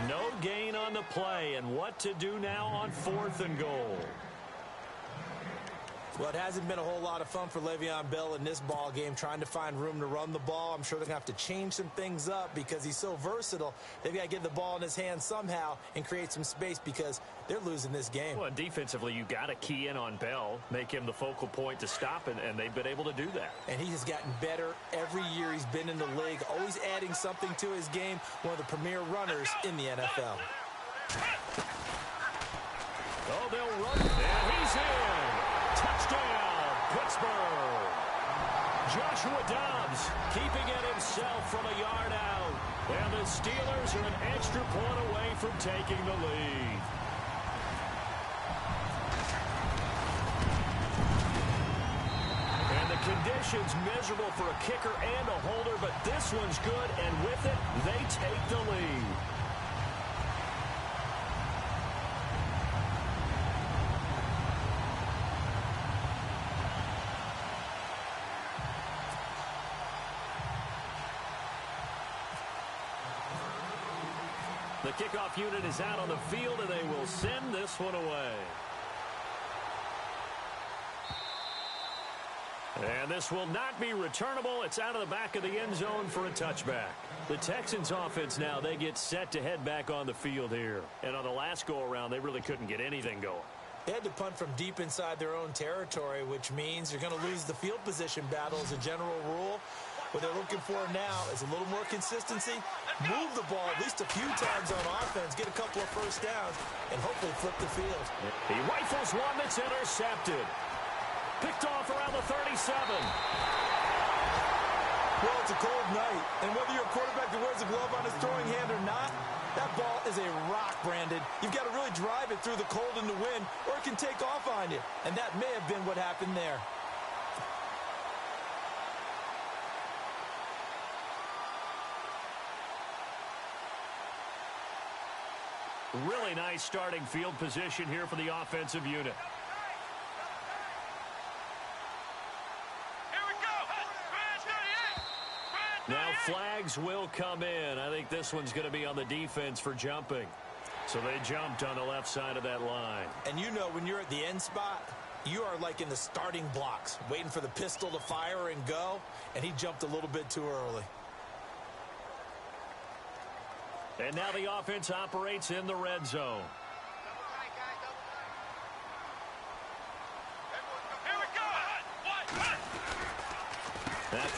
Speaker 3: No gain on the play. And what to do now on 4th and goal?
Speaker 4: Well, it hasn't been a whole lot of fun for Le'Veon Bell in this ball game, trying to find room to run the ball. I'm sure they're going to have to change some things up because he's so versatile. They've got to get the ball in his hands somehow and create some space because they're losing this game.
Speaker 3: Well, defensively, you got to key in on Bell, make him the focal point to stop, and they've been able to do that.
Speaker 4: And he has gotten better every year he's been in the league, always adding something to his game, one of the premier runners in the NFL.
Speaker 3: Oh, they'll run, and he's in. Touchdown, Pittsburgh. Joshua Dobbs keeping it himself from a yard out. And the Steelers are an extra point away from taking the lead. And the conditions miserable for a kicker and a holder, but this one's good, and with it, they take the lead. The kickoff unit is out on the field, and they will send this one away. And this will not be returnable. It's out of the back of the end zone for a touchback. The Texans offense now, they get set to head back on the field here. And on the last go-around, they really couldn't get anything going.
Speaker 4: They had to punt from deep inside their own territory, which means you're going to lose the field position battle as a general rule. What they're looking for now is a little more consistency, move the ball at least a few times on offense, get a couple of first downs, and hopefully flip the field.
Speaker 3: He rifles one that's intercepted. Picked off around the 37.
Speaker 4: Well, it's a cold night, and whether you're a quarterback that wears a glove on his throwing hand or not, that ball is a rock, Brandon. You've got to really drive it through the cold and the wind, or it can take off on you. And that may have been what happened there.
Speaker 3: Really nice starting field position here for the offensive unit.
Speaker 1: Here we go!
Speaker 3: Now flags will come in. I think this one's going to be on the defense for jumping. So they jumped on the left side of that line.
Speaker 4: And you know when you're at the end spot, you are like in the starting blocks, waiting for the pistol to fire and go, and he jumped a little bit too early.
Speaker 3: And now the offense operates in the red zone.
Speaker 1: Here we go!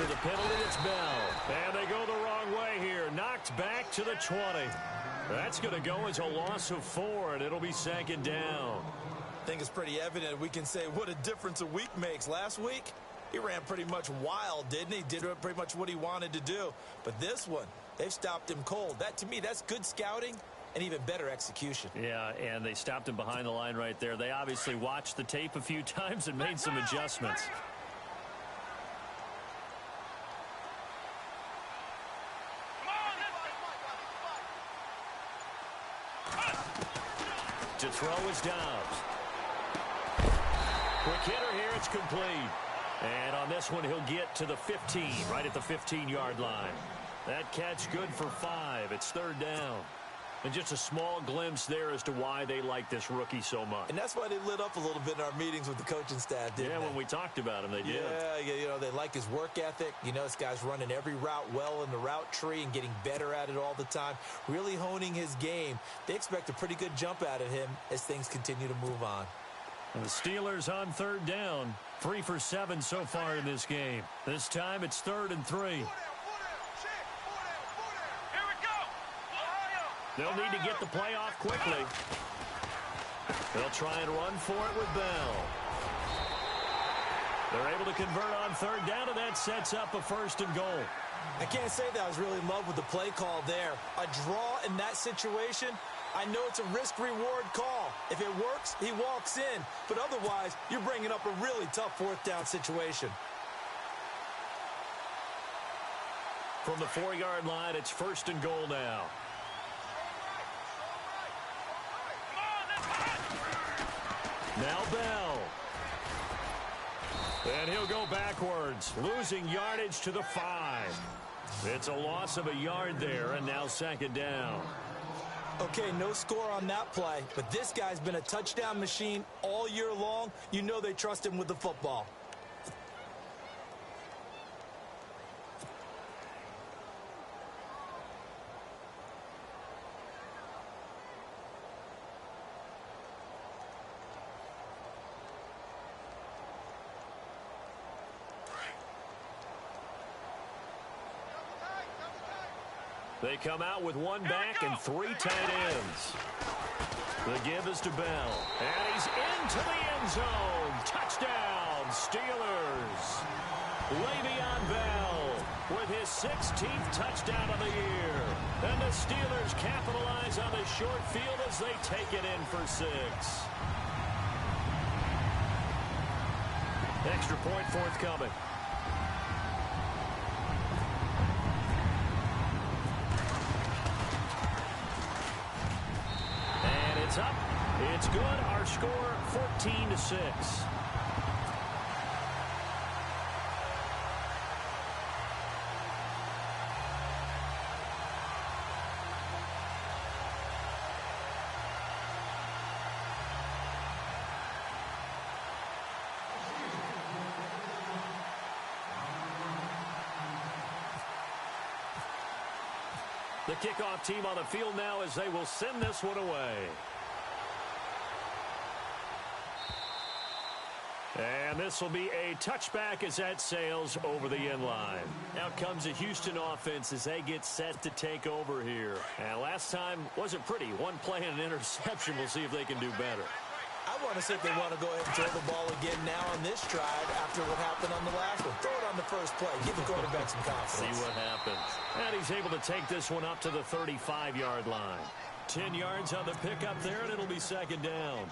Speaker 3: After the penalty, it's Bell. And they go the wrong way here. Knocked back to the 20. That's going to go as a loss of 4, and it'll be second down.
Speaker 4: I think it's pretty evident we can say what a difference a week makes. Last week, he ran pretty much wild, didn't he? Did pretty much what he wanted to do. But this one, they've stopped him cold. That, to me, that's good scouting and even better execution.
Speaker 3: Yeah, and they stopped him behind the line right there. They obviously watched the tape a few times and made some adjustments. To throw is Dobbs. Quick hitter here, it's complete. And on this one, he'll get to the 15, right at the 15-yard line. That catch good for 5. It's third down. And just a small glimpse there as to why they like this rookie so much.
Speaker 4: And that's why they lit up a little bit in our meetings with the coaching staff, didn't they?
Speaker 3: Yeah, when we talked about him, they did.
Speaker 4: Yeah, you know, they like his work ethic. You know, this guy's running every route well in the route tree and getting better at it all the time, really honing his game. They expect a pretty good jump out of him as things continue to move on.
Speaker 3: And the Steelers on third down, 3 for 7 so far in this game. This time it's 3rd and 3. They'll need to get the play off quickly. They'll try and run for it with Bell. They're able to convert on third down, and that sets up a 1st and goal.
Speaker 4: I can't say that I was really in love with the play call there. A draw in that situation, I know it's a risk-reward call. If it works, he walks in. But otherwise, you're bringing up a really tough 4th down situation.
Speaker 3: From the 4-yard line, it's 1st and goal now. Now Bell. And he'll go backwards, losing yardage to the 5. It's a loss of a yard there, and now 2nd down.
Speaker 4: Okay, no score on that play, but this guy's been a touchdown machine all year long. You know they trust him with the football.
Speaker 3: They come out with 1 back and 3 tight ends. The give is to Bell. And he's into the end zone. Touchdown, Steelers. Le'Veon Bell with his 16th touchdown of the year. And the Steelers capitalize on the short field as they take it in for 6. Extra point forthcoming. It's up. It's good. Our score 14-6. The kickoff team on the field now as they will send this one away. And this will be a touchback as that sails over the end line. Out comes the Houston offense as they get set to take over here. And last time wasn't pretty. 1 play and an interception. We'll see if they can do better.
Speaker 4: I want to see if they want to go ahead and throw the ball again now on this drive after what happened on the last one. Throw it on the first play. Give the quarterback some confidence.
Speaker 3: See what happens. And he's able to take this one up to the 35-yard line. 10 yards on the pickup there, and it'll be 2nd down.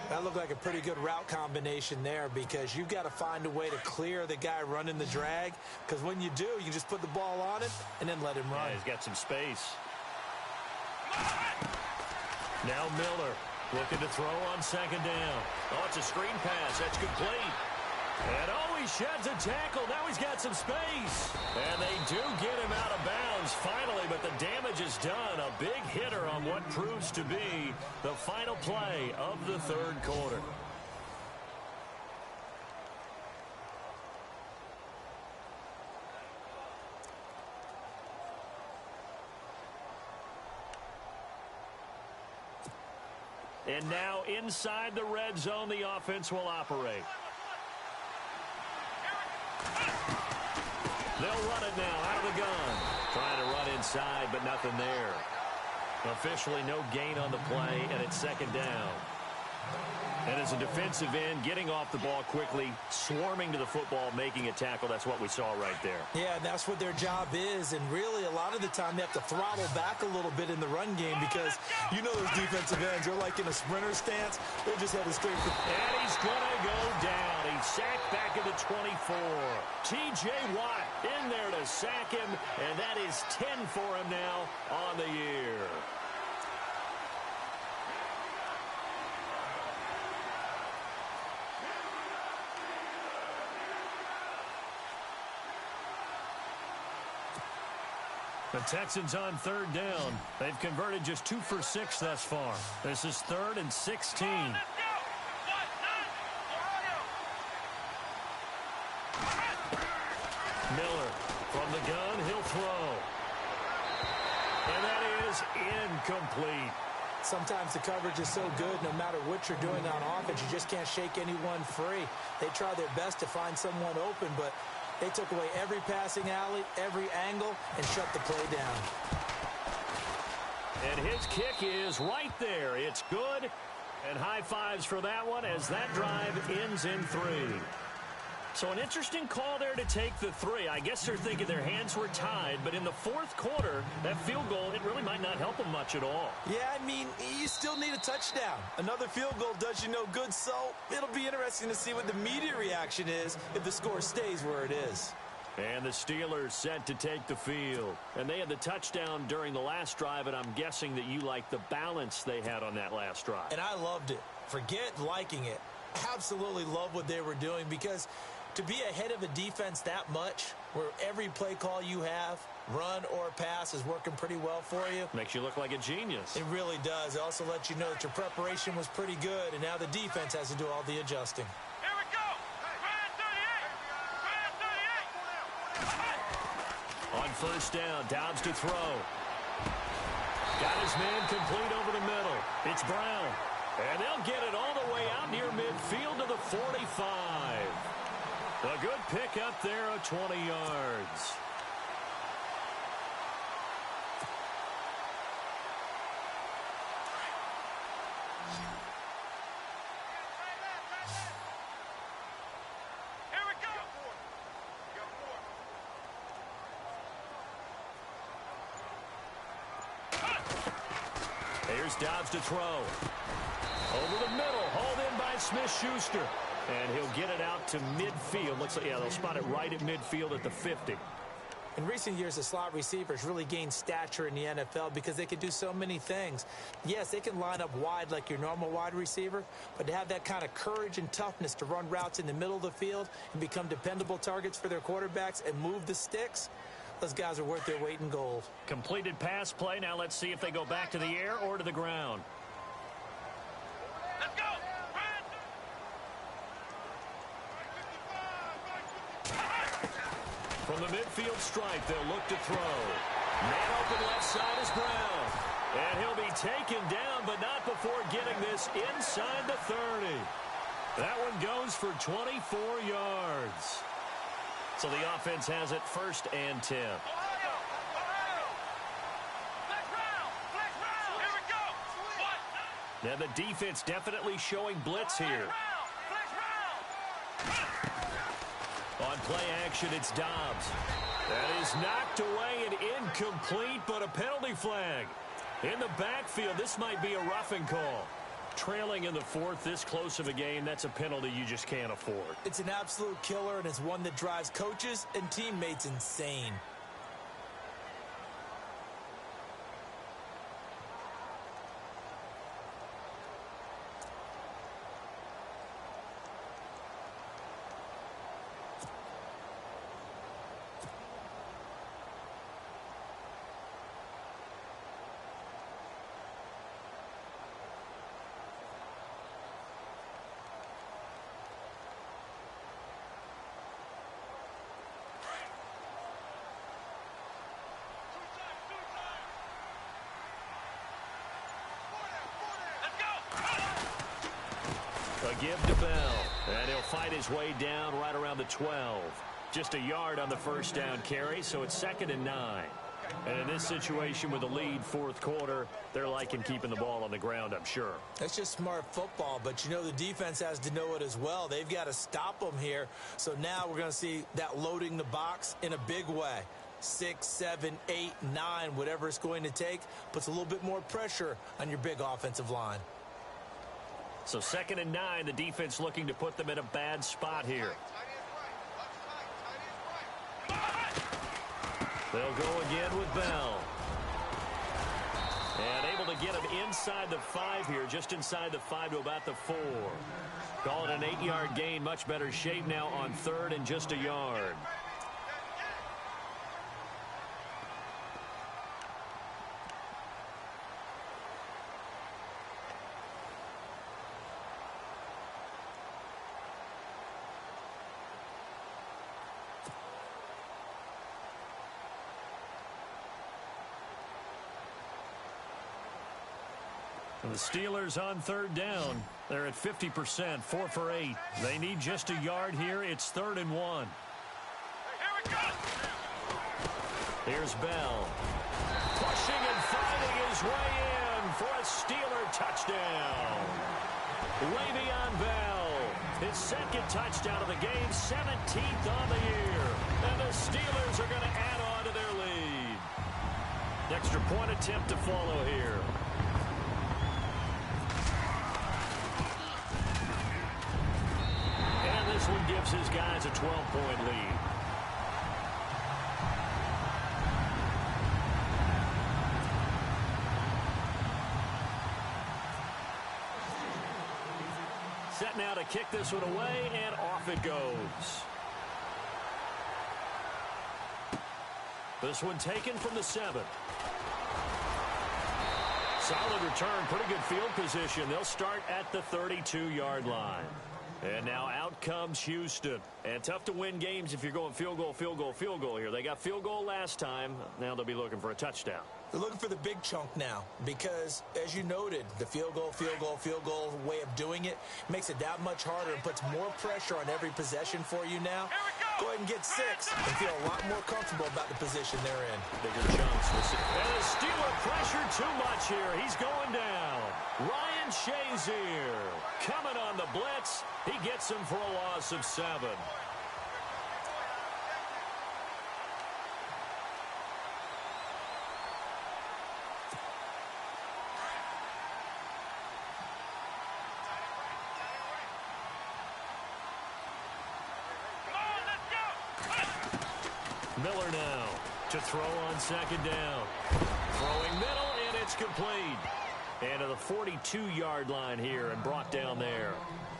Speaker 4: That looked like a pretty good route combination there because you've got to find a way to clear the guy running the drag, because when you do, you can just put the ball on it and then let him run.
Speaker 3: Yeah, he's got some space. Now Miller looking to throw on 2nd down. Oh, it's a screen pass. That's complete. And oh, he sheds a tackle. Now he's got some space. And they do get him out of bounds finally, but the damage is done. A big hitter on what proves to be the final play of the 3rd quarter. And now inside the red zone, the offense will operate. They'll run it now out of the gun. Trying to run inside, but nothing there. Officially no gain on the play, and it's second down. And as a defensive end, getting off the ball quickly, swarming to the football, making a tackle, that's what we saw right there.
Speaker 4: Yeah, and that's what their job is. And really, a lot of the time, they have to throttle back a little bit in the run game because you know those defensive ends, they're like in a sprinter stance. They're just headed straight for...
Speaker 3: And he's going to go down. He's sacked back at the 24. T.J. Watt in there to sack him, and that is 10 for him now on the year. The Texans on third down. They've converted just 2 for 6 thus far. This is 3rd and 16. Miller from the gun. He'll throw. And that is incomplete.
Speaker 4: Sometimes the coverage is so good, no matter what you're doing on offense, you just can't shake anyone free. They try their best to find someone open, but they took away every passing alley, every angle, and shut the play down.
Speaker 3: And his kick is right there. It's good. And high fives for that one as that drive ends in 3. So an interesting call there to take the 3. I guess they're thinking their hands were tied, but in the 4th quarter, that field goal, it really might not help them much at all.
Speaker 4: Yeah, I mean, you still need a touchdown. Another field goal does you no good, so it'll be interesting to see what the media reaction is if the score stays where it is.
Speaker 3: And the Steelers set to take the field. And they had the touchdown during the last drive, and I'm guessing that you like the balance they had on that last drive.
Speaker 4: And I loved it. Forget liking it. Absolutely love what they were doing because to be ahead of a defense that much, where every play call you have, run or pass, is working pretty well for you.
Speaker 3: Makes you look like a genius.
Speaker 4: It really does. It also lets you know that your preparation was pretty good, and now the defense has to do all the adjusting.
Speaker 1: Here we go. Brand 38.
Speaker 3: On first down, Dobbs to throw. Got his man complete over the middle. It's Brown. And they'll get it all the way out near midfield to the 45. A good pick up there of 20 yards.
Speaker 1: Here we go.
Speaker 3: Here's Dobbs to throw. Over the middle, hauled in by Smith-Schuster. And he'll get it out to midfield. Looks like, yeah, they'll spot it right at midfield at the 50.
Speaker 4: In recent years, the slot receivers really gained stature in the NFL because they can do so many things. Yes, they can line up wide like your normal wide receiver, but to have that kind of courage and toughness to run routes in the middle of the field and become dependable targets for their quarterbacks and move the sticks, those guys are worth their weight in gold.
Speaker 3: Completed pass play. Now let's see if they go back to the air or to the ground.
Speaker 1: Let's go.
Speaker 3: From the midfield stripe, they'll look to throw. Man open left side is Brown. And he'll be taken down, but not before getting this inside the 30. That one goes for 24 yards. So the offense has it 1st and 10.
Speaker 1: Ohio. Flex round. Here we go. What?
Speaker 3: Now the defense definitely showing blitz here.
Speaker 1: Flex round.
Speaker 3: On play action, it's Dobbs. That is knocked away and incomplete, but a penalty flag. In the backfield, this might be a roughing call. Trailing in the 4th, this close of a game, that's a penalty you just can't afford.
Speaker 4: It's an absolute killer, and it's one that drives coaches and teammates insane.
Speaker 3: A give to Bell, and he'll fight his way down right around the 12. Just a yard on the first down carry, so it's 2nd and 9. And in this situation with the lead, fourth quarter, they're liking keeping the ball on the ground, I'm sure.
Speaker 4: That's just smart football, but you know the defense has to know it as well. They've got to stop them here. So now we're going to see that loading the box in a big way. 6, 7, 8, 9, whatever it's going to take, puts a little bit more pressure on your big offensive line.
Speaker 3: So 2nd and 9, the defense looking to put them in a bad spot here. They'll go again with Bell. And able to get him inside the 5 here, just inside the 5 to about the 4. Call it an 8-yard gain, much better shape now on 3rd and just a yard. And the Steelers on 3rd down. They're at 50%, 4 for 8. They need just a yard here. It's 3rd and 1. Here's Bell. Pushing and fighting his way in for a Steeler touchdown. Le'Veon Bell. His 2nd touchdown of the game, 17th on the year. And the Steelers are going to add on to their lead. Extra point attempt to follow here. This one gives his guys a 12-point lead. Set now to kick this one away, and off it goes. This one taken from the 7. Solid return, pretty good field position. They'll start at the 32-yard line. And now out comes Houston. And tough to win games if you're going field goal, field goal, field goal here. They got field goal last time. Now they'll be looking for a touchdown.
Speaker 4: They're looking for the big chunk now because, as you noted, the field goal way of doing it makes it that much harder and puts more pressure on every possession for you now. Go ahead and get 6 and feel a lot more comfortable about the position they're in.
Speaker 3: Bigger chunks. And the Steeler pressure too much here. He's going down. Ryan Shazier coming on the blitz. He gets him for a loss of 7. Miller now to throw on 2nd down. Throwing middle, and it's complete. And to the 42-yard line here and brought down there.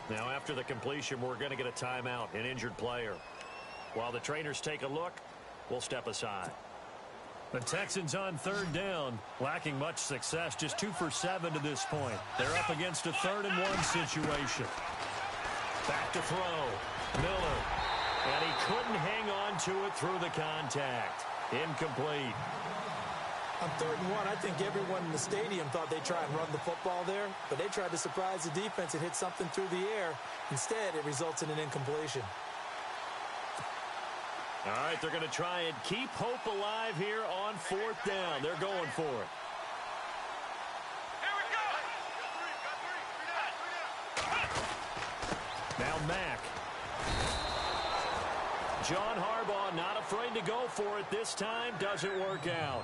Speaker 3: Now after the completion, we're going to get a timeout, an injured player. While the trainers take a look, we'll step aside. The Texans on 3rd down, lacking much success, just 2 for 7 to this point. They're up against a 3rd and 1 situation. Back to throw. Miller. And he couldn't hang on to it through the contact. Incomplete.
Speaker 4: On 3rd and 1, I think everyone in the stadium thought they'd try and run the football there, but they tried to surprise the defense and hit something through the air. Instead, it results in an incompletion.
Speaker 3: All right, they're going to try and keep hope alive here on 4th down. They're going for it. Now Mack. John Harbaugh not afraid to go for it this time. Doesn't work out.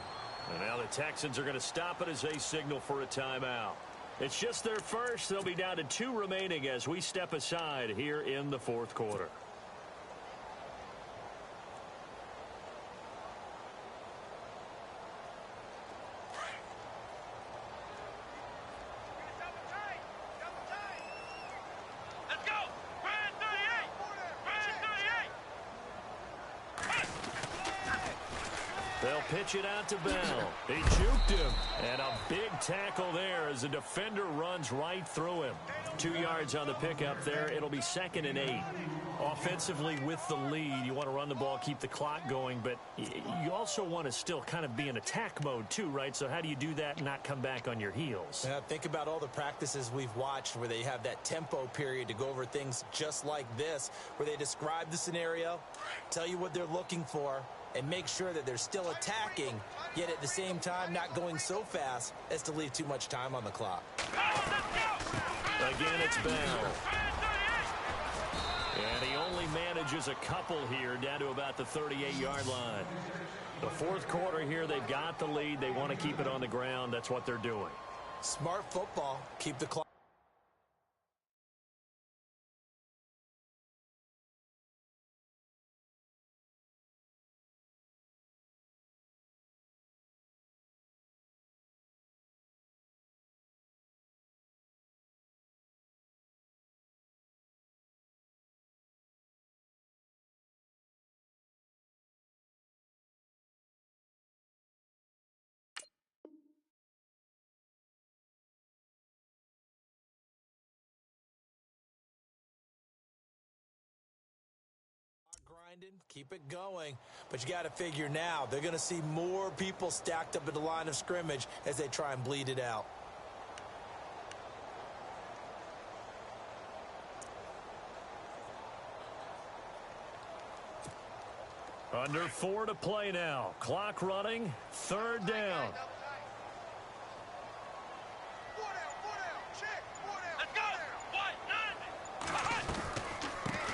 Speaker 3: And now the Texans are going to stop it as they signal for a timeout. It's just their first. They'll be down to 2 remaining as we step aside here in the 4th quarter. They'll pitch it out to Bell. He juked him. And a big tackle there as the defender runs right through him. 2 yards on the pickup there. It'll be 2nd and 8. Offensively with the lead, you want to run the ball, keep the clock going, but you also want to still kind of be in attack mode too, right? So how do you do that and not come back on your heels?
Speaker 4: Yeah, think about all the practices we've watched where they have that tempo period to go over things just like this, where they describe the scenario, tell you what they're looking for, and make sure that they're still attacking, yet at the same time not going so fast as to leave too much time on the clock.
Speaker 3: Again, it's Bell. And he only manages a couple here down to about the 38-yard line. The fourth quarter here, they've got the lead. They want to keep it on the ground. That's what they're doing.
Speaker 4: Smart football. Keep the clock. Keep it going, but you got to figure now they're going to see more people stacked up at the line of scrimmage as they try and bleed it out.
Speaker 3: Under 4 to play now. Clock running. 3rd down.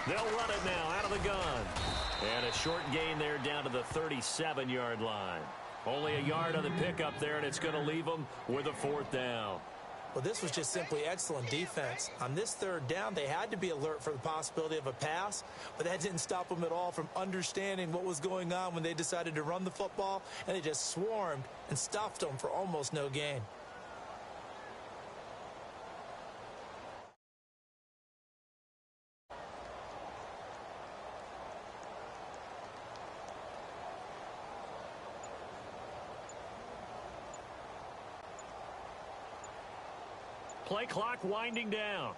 Speaker 3: They'll run it now out of the gun. And a short gain there down to the 37-yard line. Only a yard on the pickup there, and it's going to leave them with a 4th down.
Speaker 4: Well, this was just simply excellent defense. On this 3rd down, they had to be alert for the possibility of a pass, but that didn't stop them at all from understanding what was going on when they decided to run the football, and they just swarmed and stuffed them for almost no gain.
Speaker 3: Play clock winding down.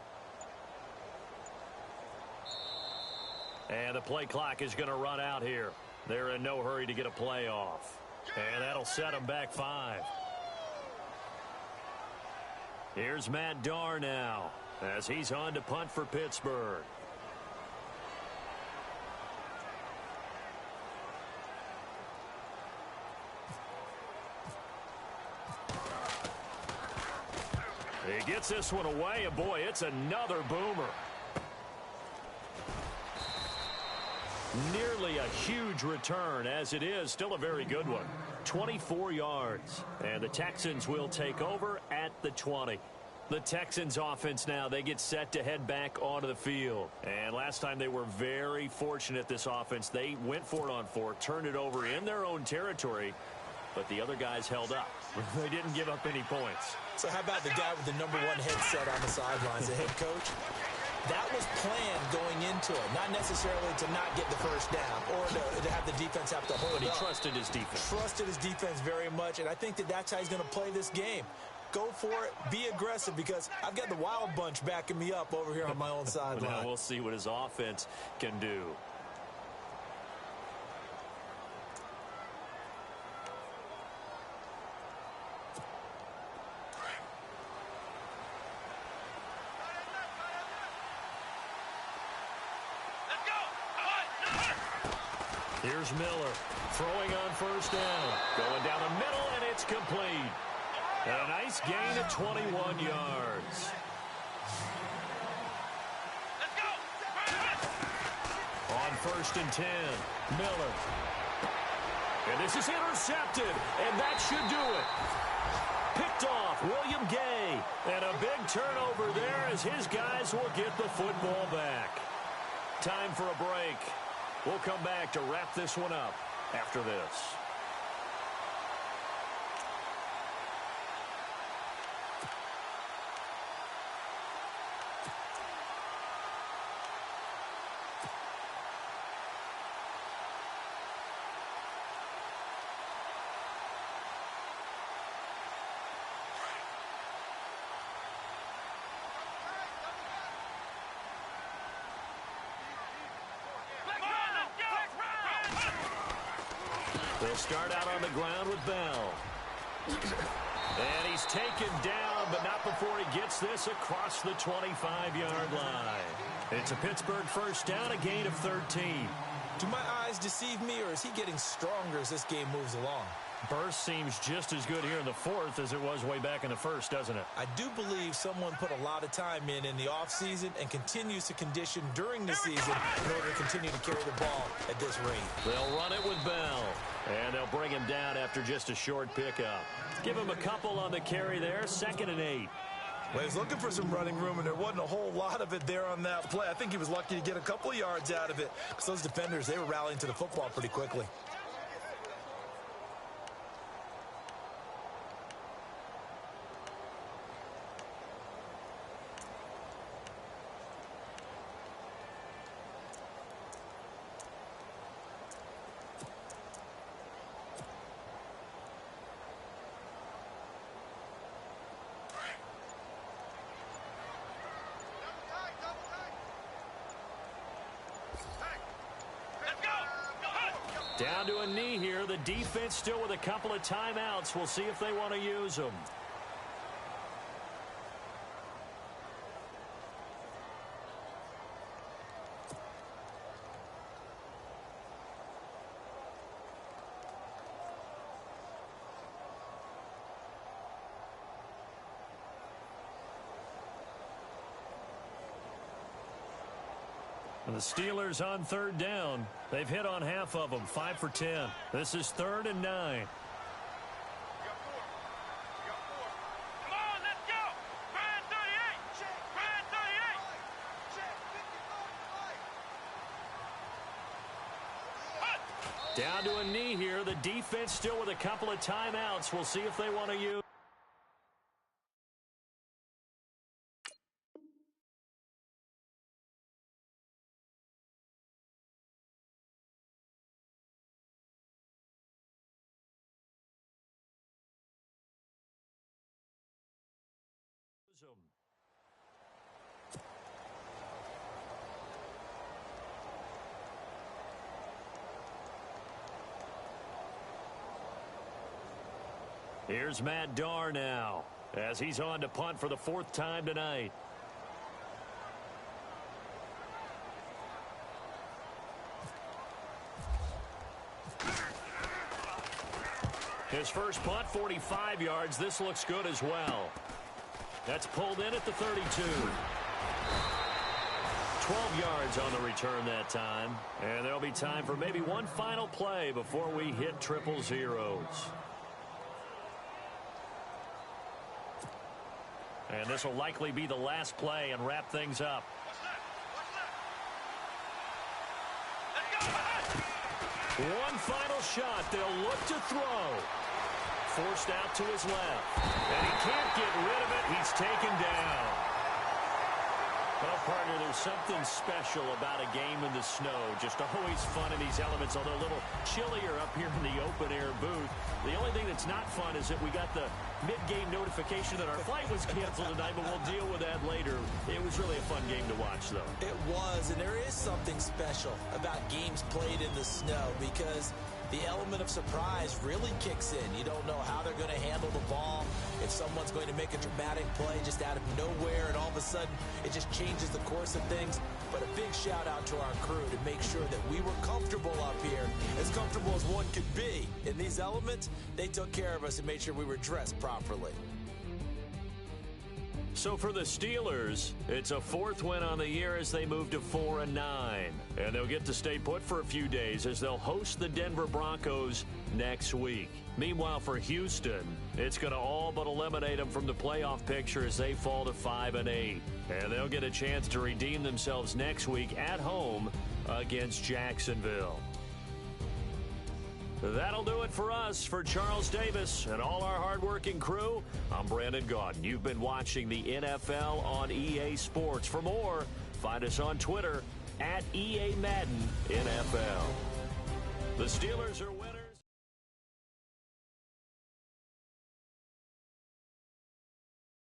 Speaker 3: And the play clock is going to run out here. They're in no hurry to get a play off. And that'll set them back 5. Here's Matt Darr now as he's on to punt for Pittsburgh. He gets this one away, and boy, it's another boomer. Nearly a huge return, as it is still a very good one. 24 yards, and the Texans will take over at the 20. The Texans offense now, they get set to head back onto the field. And last time they were very fortunate, this offense. They went for it on 4, turned it over in their own territory, but the other guys held up. They didn't give up any points.
Speaker 4: So how about the guy with the #1 headset on the sidelines, the head coach? That was planned going into it, not necessarily to not get the first down or to have the defense have to hold
Speaker 3: But he
Speaker 4: up.
Speaker 3: trusted his defense.
Speaker 4: Trusted his defense very much, and I think that's how he's going to play this game. Go for it, be aggressive, because I've got the wild bunch backing me up over here on my own sideline.
Speaker 3: Now we'll see what his offense can do. Here's Miller throwing on first down. Going down the middle, and it's complete. And a nice gain of 21 yards. On 1st and 10, Miller. And this is intercepted, and that should do it. Picked off, William Gay. And a big turnover there as his guys will get the football back. Time for a break. We'll come back to wrap this one up after this. They'll start out on the ground with Bell. And he's taken down, but not before he gets this across the 25-yard line. It's a Pittsburgh first down, a gain of 13.
Speaker 4: Do my eyes deceive me, or is he getting stronger as this game moves along?
Speaker 3: Burst seems just as good here in the fourth as it was way back in the first, doesn't it?
Speaker 4: I do believe someone put a lot of time in the offseason and continues to condition during the season in order to continue to carry the ball at this rate.
Speaker 3: They'll run it with Bell, and they'll bring him down after just a short pickup. Give him a couple on the carry there, 2nd and 8.
Speaker 4: Well, he was looking for some running room, and there wasn't a whole lot of it there on that play. I think he was lucky to get a couple of yards out of it because those defenders, they were rallying to the football pretty quickly.
Speaker 3: Down to a knee here. The defense still with a couple of timeouts. We'll see if they want to use them. And the Steelers on 3rd down. They've hit on half of them, 5 for 10. This is 3rd and 9.
Speaker 1: Come on, let's go. Brian 38. Brian 38.
Speaker 3: Down to a knee here. The defense still with a couple of timeouts. We'll see if they want to use. Here's Matt Darr now as he's on to punt for the 4th time tonight. His first punt, 45 yards. This looks good as well. That's pulled in at the 32. 12 yards on the return that time. And there'll be time for maybe one final play before we hit triple zeros. And this will likely be the last play and wrap things up. One final shot. They'll look to throw. Forced out to his left. And he can't get rid of it. He's taken down. Well, partner, there's something special about a game in the snow. Just always fun in these elements, although a little chillier up here in the open-air booth. The only thing that's not fun is that we got the mid-game notification that our flight was canceled tonight, but we'll deal with that later. It was really a fun game to watch, though.
Speaker 4: It was, and there is something special about games played in the snow because the element of surprise really kicks in. You don't know how they're going to handle the ball, if someone's going to make a dramatic play just out of nowhere, and all of a sudden it just changes the course of things. But a big shout out to our crew to make sure that we were comfortable up here, as comfortable as one could be. In these elements, they took care of us and made sure we were dressed properly.
Speaker 3: So for the Steelers, it's a 4th win on the year as they move to 4-9. And they'll get to stay put for a few days as they'll host the Denver Broncos next week. Meanwhile, for Houston, it's going to all but eliminate them from the playoff picture as they fall to 5-8. And they'll get a chance to redeem themselves next week at home against Jacksonville. That'll do it for us. For Charles Davis and all our hardworking crew, I'm Brandon Gaudin. You've been watching the NFL on EA Sports. For more, find us on Twitter @EA Madden NFL. The Steelers are winners.